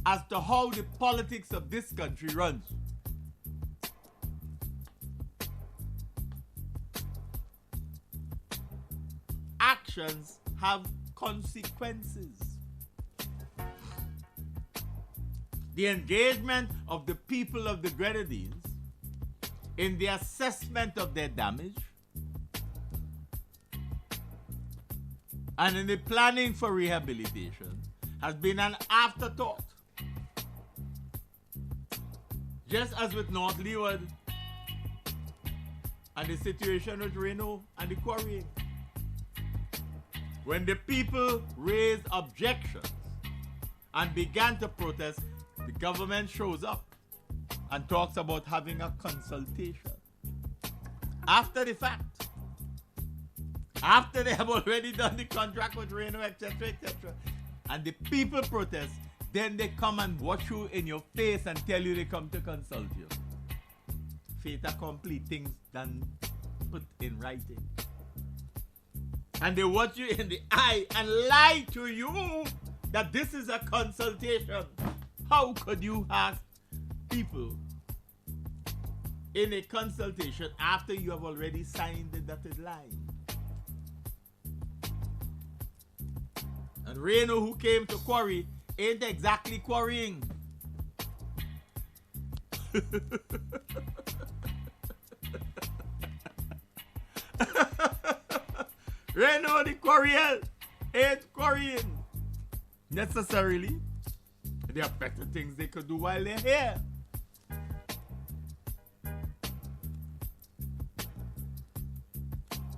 as to how the politics of this country runs. Actions have consequences. The engagement of the people of the Grenadines in the assessment of their damage and in the planning for rehabilitation has been an afterthought. Just as with North Leeward and the situation with Reno and the quarrying. When the people raised objections and began to protest, the government shows up and talks about having a consultation. After the fact, after they have already done the contract with Reno, etc., etc., and the people protest, then they come and watch you in your face and tell you they come to consult you. Fait accompli, things done, put in writing. And they watch you in the eye and lie to you that this is a consultation. How could you ask people in a consultation after you have already signed the dotted line? And Reno, who came to quarry, ain't exactly quarrying. Reno, the quarrier, ain't quarrying necessarily. There are better things they could do while they're here.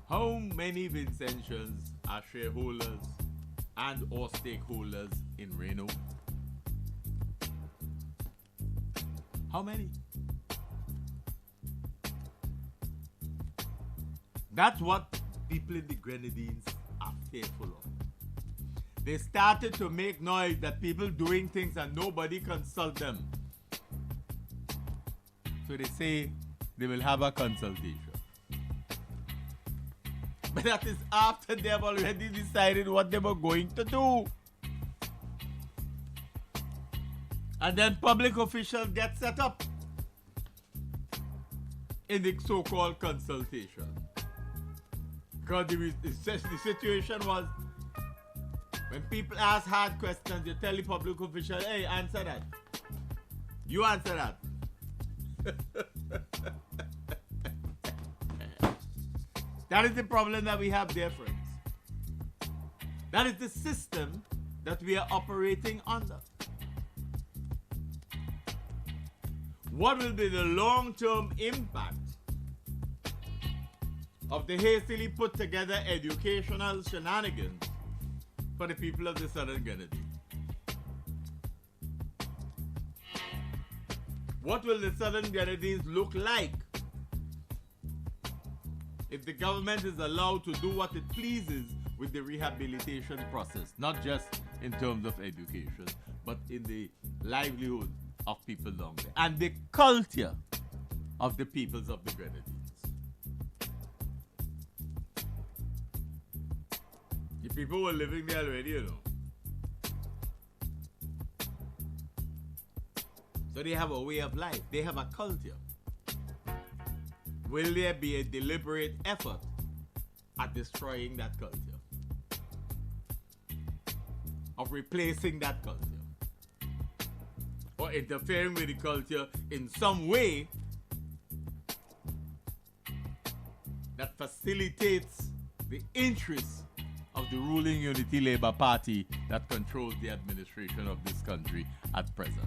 How many Vincentians are shareholders and or stakeholders in Reno? How many? That's what people in the Grenadines are fearful of. They started to make noise that people doing things and nobody consult them. So they say they will have a consultation. But that is after they have already decided what they were going to do. And then public officials get set up in the so-called consultation. Because the situation was, when people ask hard questions, you tell the public official, hey, answer that. You answer that. That is the problem that we have there, friends. That is the system that we are operating under. What will be the long-term impact of the hastily put together educational shenanigans for the people of the Southern Grenadines? What will the Southern Grenadines look like if the government is allowed to do what it pleases with the rehabilitation process, not just in terms of education, but in the livelihood of people down there and the culture of the peoples of the Grenadines? The people were living there already, you know. So they have a way of life. They have a culture. Will there be a deliberate effort at destroying that culture? Of replacing that culture? Or interfering with the culture in some way that facilitates the interests of the ruling Unity Labour Party that controls the administration of this country at present?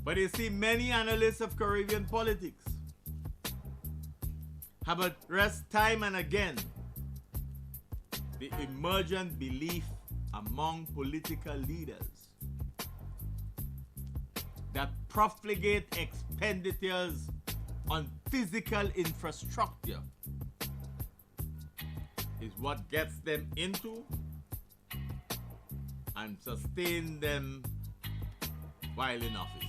But you see, many analysts of Caribbean politics have addressed time and again the emergent belief among political leaders that profligate expenditures on physical infrastructure is what gets them into and sustains them while in office.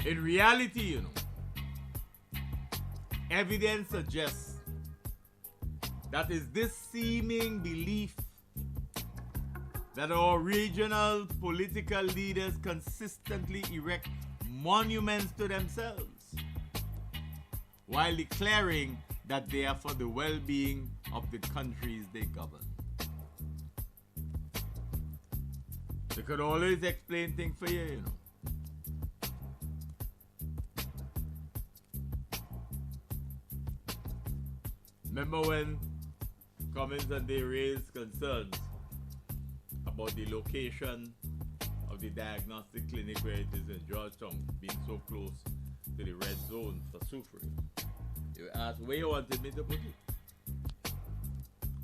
In reality, you know, evidence suggests that is this seeming belief that our regional political leaders consistently erect monuments to themselves while declaring that they are for the well-being of the countries they govern. They could always explain things for you, you know. Remember when Cummins and they raised concerns about the location of the diagnostic clinic where it is in Georgetown, being so close to the red zone for suffering? You asked where you wanted me to put it.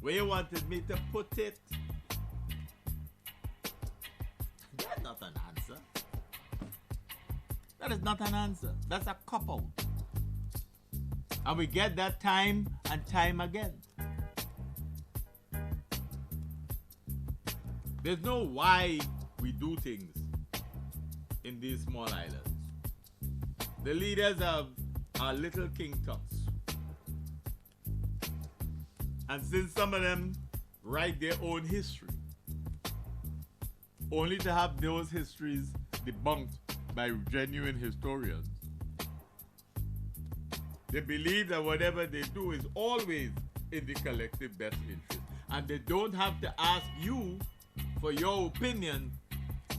Where you wanted me to put it? That's not an answer. That is not an answer. That's a cop-out. And we get that time and time again. There's no why we do things in these small islands. The leaders of our little king tucks. And since some of them write their own history, only to have those histories debunked by genuine historians, they believe that whatever they do is always in the collective best interest. And they don't have to ask you for your opinion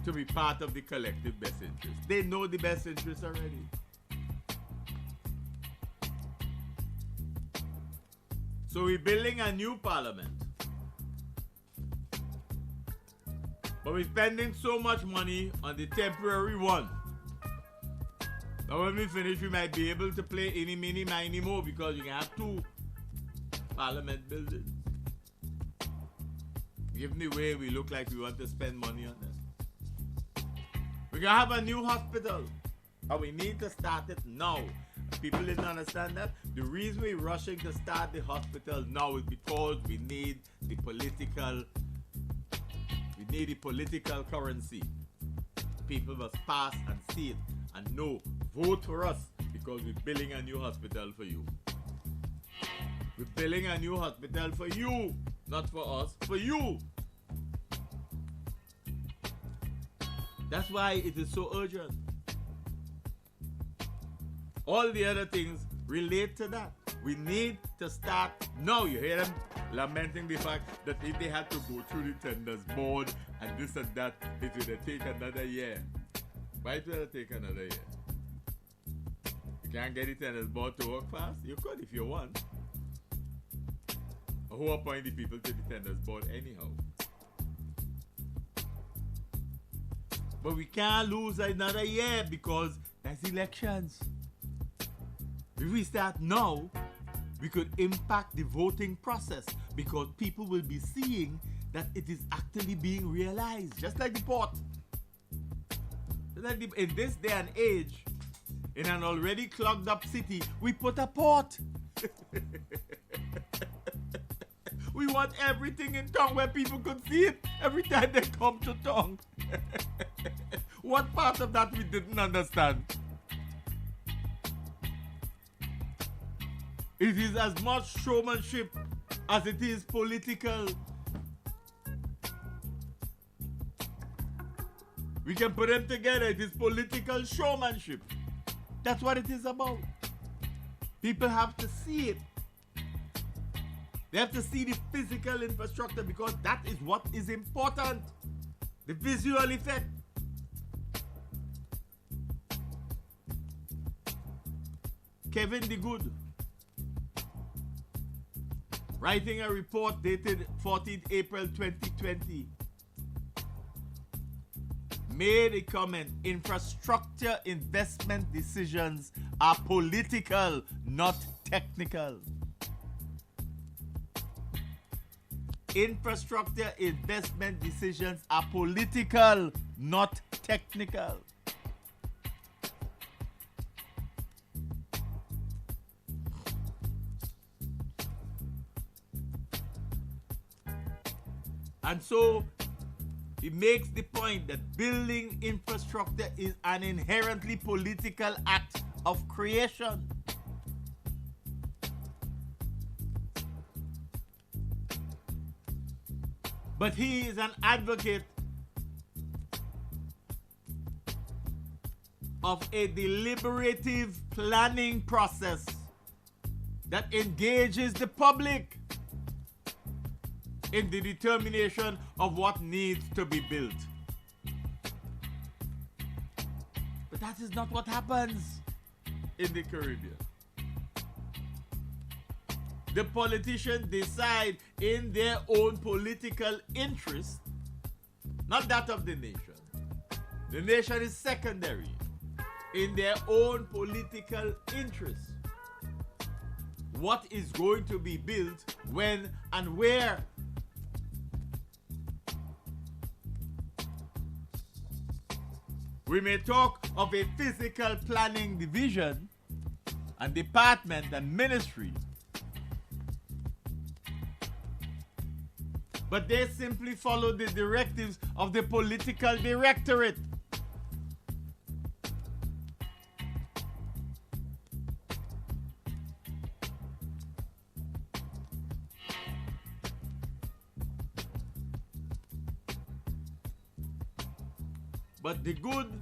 to be part of the collective best interest. They know the best interest already. So we're building a new parliament. But we're spending so much money on the temporary one. Now when we finish, we might be able to play any, mini, miny, more, because you can have 2 parliament buildings. Given the way we look like we want to spend money on this. We're going to have a new hospital. And we need to start it now. People didn't understand that. The reason we're rushing to start the hospital now is because we need the political currency. People must pass and see it and know. Vote for us because we're building a new hospital for you. We're building a new hospital for you, not for us, for you. That's why it is so urgent. All the other things relate to that. We need to start now. You hear them lamenting the fact that if they had to go through the tenders board and this and that, it would take another year. Why it would take another year? You can't get the tenders board to work fast? You could if you want. Or who appoint the people to the tenders board anyhow? But we can't lose another year because there's elections. If we start now, we could impact the voting process because people will be seeing that it is actually being realized, just like the port. In this day and age, in an already clogged up city, we put a port. We want everything in town where people could see it every time they come to town. What part of that we didn't understand? It is as much showmanship as it is political. We can put them together. It is political showmanship. That's what it is about. People have to see it. They have to see the physical infrastructure because that is what is important. The visual effect. Kevin the Good, writing a report dated 14th April 2020, made a comment: infrastructure investment decisions are political, not technical. Infrastructure investment decisions are political, not technical. And so he makes the point that building infrastructure is an inherently political act of creation. But he is an advocate of a deliberative planning process that engages the public in the determination of what needs to be built. But that is not what happens in the Caribbean. The politicians decide in their own political interest, not that of the nation. The nation is secondary. In their own political interest, what is going to be built, when and where. We may talk of a physical planning division and department and ministry, but they simply follow the directives of the political directorate. But the good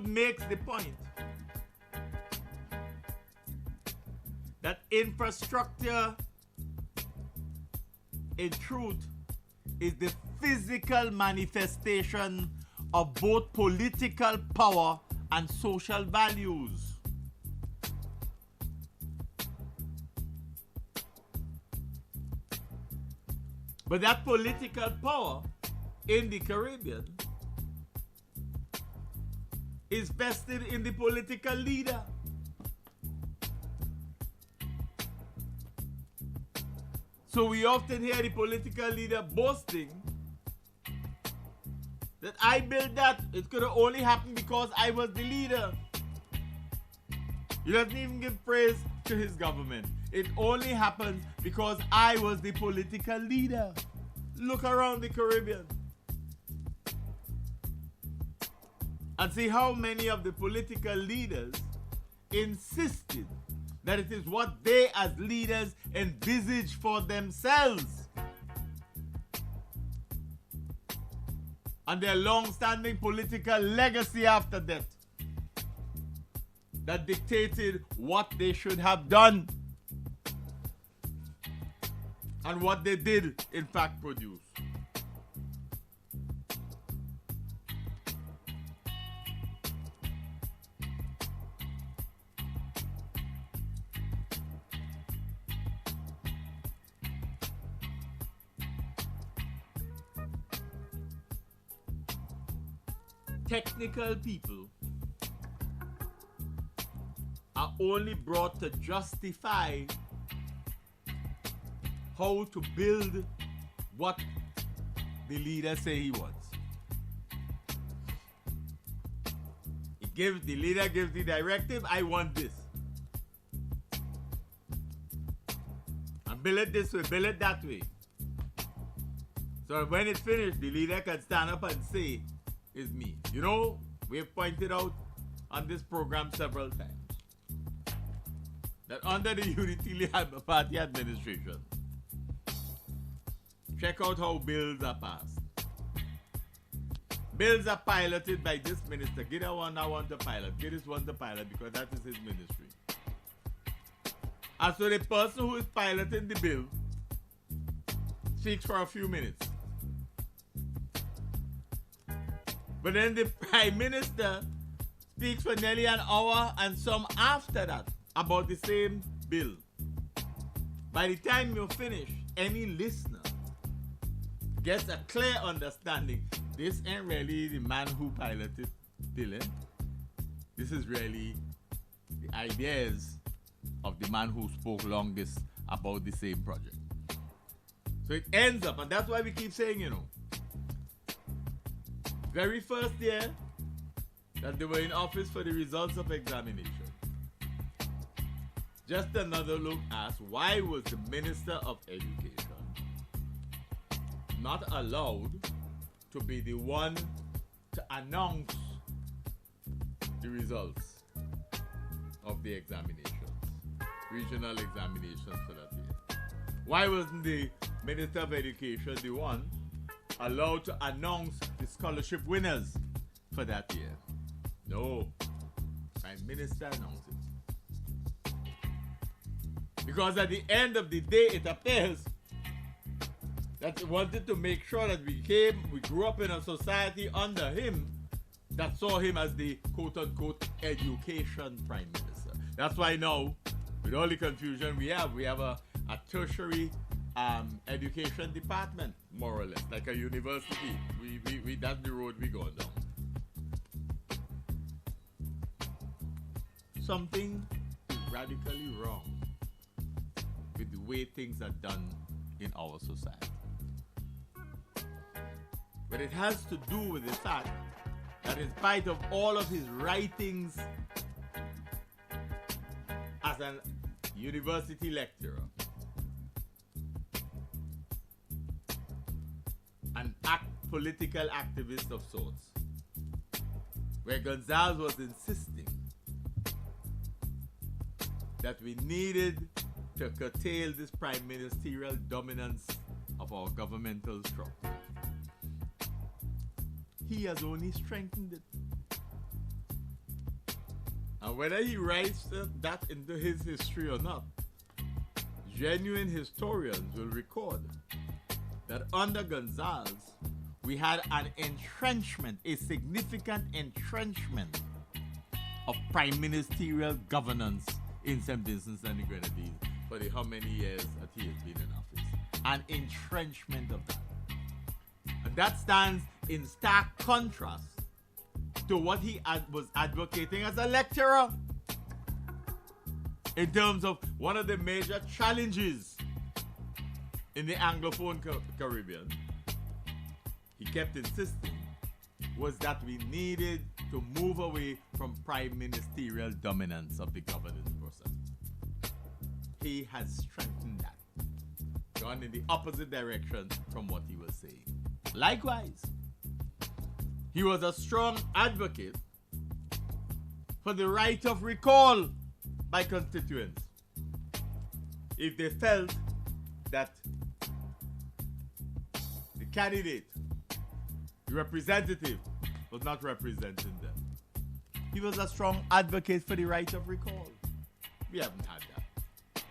makes the point that infrastructure, in truth, is the physical manifestation of both political power and social values. But that political power in the Caribbean is vested in the political leader. So we often hear the political leader boasting that I built that. It could have only happened because I was the leader. He doesn't even give praise to his government. It only happened because I was the political leader. Look around the Caribbean and see how many of the political leaders insisted that it is what they as leaders envisage for themselves, and their long-standing political legacy after that, that dictated what they should have done and what they did in fact produce. Technical people are only brought to justify how to build what the leader say he wants. The leader gives the directive, I want this. And build it this way, build it that way. So when it's finished, the leader can stand up and say, it's me. You know, we have pointed out on this program several times that under the Unity Party administration, check out how bills are passed. Bills are piloted by this minister. Get that one I want to pilot. Get this one to pilot because that is his ministry. And so the person who is piloting the bill speaks for a few minutes. But then the Prime Minister speaks for nearly an hour and some after that about the same bill. By the time you finish, any listener gets a clear understanding. This ain't really the man who piloted Dylan. This is really the ideas of the man who spoke longest about the same project. So it ends up, and that's why we keep saying, you know, very first year that they were in office for the results of examination, just another look asked, why was the Minister of Education not allowed to be the one to announce the results of the examinations, regional examinations for that year? Why wasn't the Minister of Education the one allowed to announce the scholarship winners for that year? No. Prime Minister announced it. Because at the end of the day, it appears that he wanted to make sure that we grew up in a society under him that saw him as the quote-unquote education prime minister. That's why now, with all the confusion we have a tertiary education department, more or less, like a university. We that's the road we go down. Something is radically wrong with the way things are done in our society. But it has to do with the fact that in spite of all of his writings as a university lecturer, an political activist of sorts, where Gonzalez was insisting that we needed to curtail this prime ministerial dominance of our governmental structure. He has only strengthened it. And whether he writes that into his history or not, genuine historians will record that under Gonzalez, we had an entrenchment, a significant entrenchment of prime ministerial governance in St. Vincent and the Grenadines for the how many years that he has been in office. An entrenchment of that. And that stands in stark contrast to what he was advocating as a lecturer in terms of one of the major challenges in the Anglophone Caribbean. He kept insisting was that we needed to move away from prime ministerial dominance of the governance process. He has strengthened that, gone in the opposite direction from what he was saying. Likewise, he was a strong advocate for the right of recall by constituents if they felt that the candidate, the representative, was not representing them. He was a strong advocate for the right of recall. We haven't had that.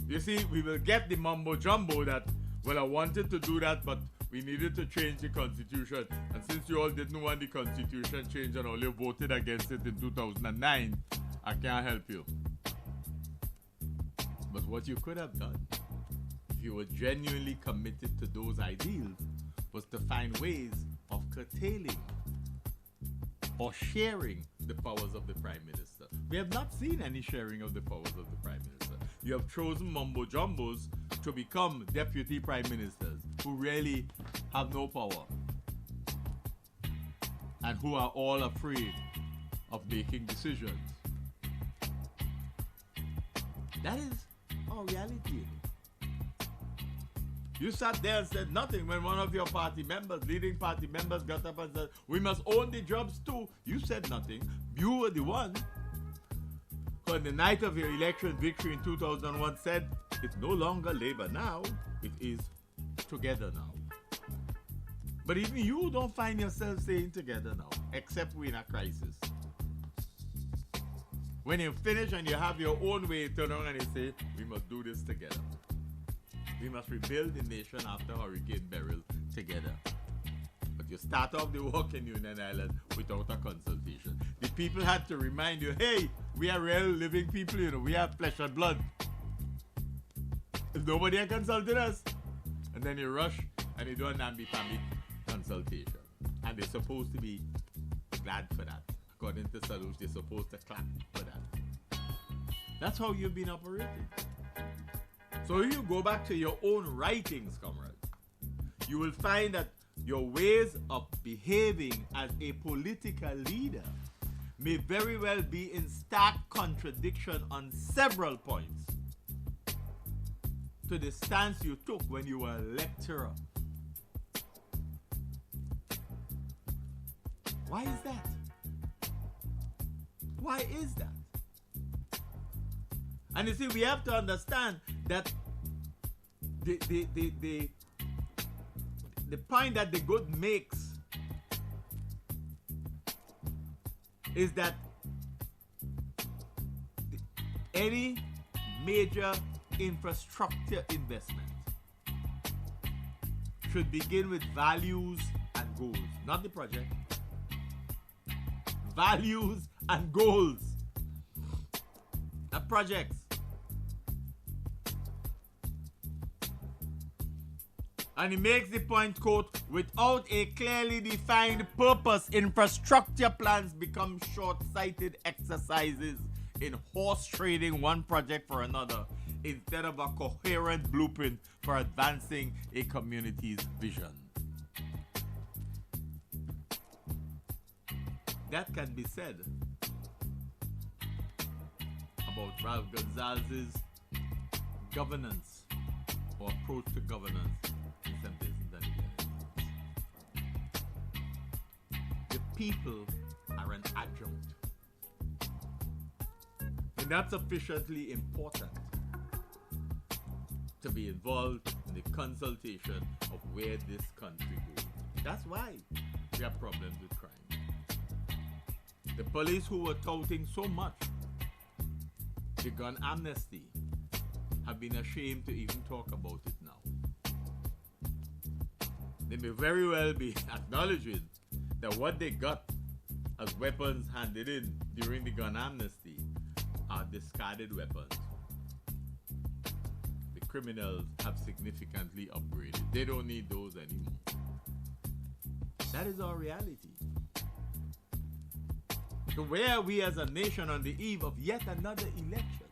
You see, we will get the mumbo jumbo that, well, I wanted to do that, but we needed to change the constitution. And since you all didn't want the constitution changed and all you voted against it in 2009, I can't help you. But what you could have done, if you were genuinely committed to those ideals, was to find ways of curtailing or sharing the powers of the Prime Minister. We have not seen any sharing of the powers of the Prime Minister. You have chosen mumbo jumbos to become deputy prime ministers who really have no power and who are all afraid of making decisions. That is our reality. You sat there and said nothing when one of your party members, leading party members, got up and said, we must own the jobs too. You said nothing. You were the one who on the night of your election victory in 2001 said, it's no longer Labour now, it is together now. But even you don't find yourself saying together now, except we're in a crisis. When you finish and you have your own way, turn around and you say, we must do this together. We must rebuild the nation after Hurricane Beryl together. But you start off the work in Union Island without a consultation. The people had to remind you, hey, we are real living people, you know, we have flesh and blood. If nobody had consulted us, and then you rush and you do a namby-pamby consultation. And they're supposed to be glad for that. According to Salush, they're supposed to clap for that. That's how you've been operating. So if you go back to your own writings, comrades, you will find that your ways of behaving as a political leader may very well be in stark contradiction on several points to the stance you took when you were a lecturer. Why is that? Why is that? And you see, we have to understand that the point that the good makes is that any major infrastructure investment should begin with values and goals, not the project. Values and goals, not projects. And he makes the point, quote, without a clearly defined purpose, infrastructure plans become short-sighted exercises in horse trading one project for another instead of a coherent blueprint for advancing a community's vision. That can be said about Ralph Gonzalez's governance or approach to governance in St. Vincent and the Grenadines. The people are an adjunct. And that's sufficiently important to be involved in the consultation of where this country goes. That's why we have problems with crime. The police who were touting so much the gun amnesty have been ashamed to even talk about it now. They may very well be acknowledging that what they got as weapons handed in during the gun amnesty are discarded weapons. The criminals have significantly upgraded. They don't need those anymore. That is our reality. So where are we as a nation on the eve of yet another election?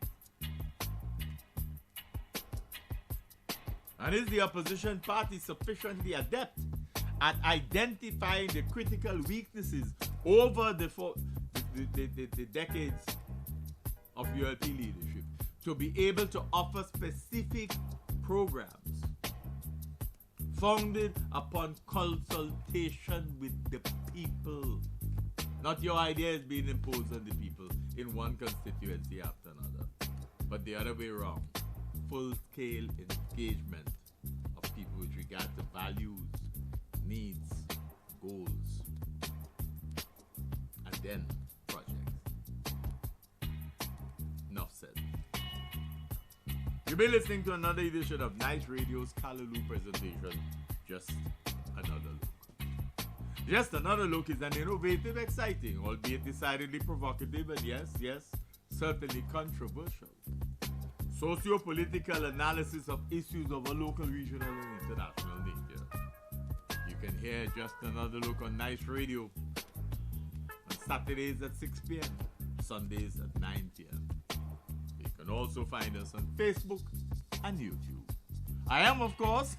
And is the opposition party sufficiently adept at identifying the critical weaknesses over the decades of ULP leadership to be able to offer specific programs founded upon consultation with the people? Not your ideas being imposed on the people in one constituency after another, but the other way around. Full-scale engagement of people with regard to values, needs, goals, and then projects. Enough said. You've been listening to another edition of Nice Radio's Callaloo presentation, Just Another Look. Just Another Look is an innovative, exciting, albeit decidedly provocative, and yes, certainly controversial socio-political analysis of issues of a local, regional, and international nature. You can hear Just Another Look on Nice Radio on Saturdays at 6 p.m., Sundays at 9 p.m. You can also find us on Facebook and YouTube. I am, of course,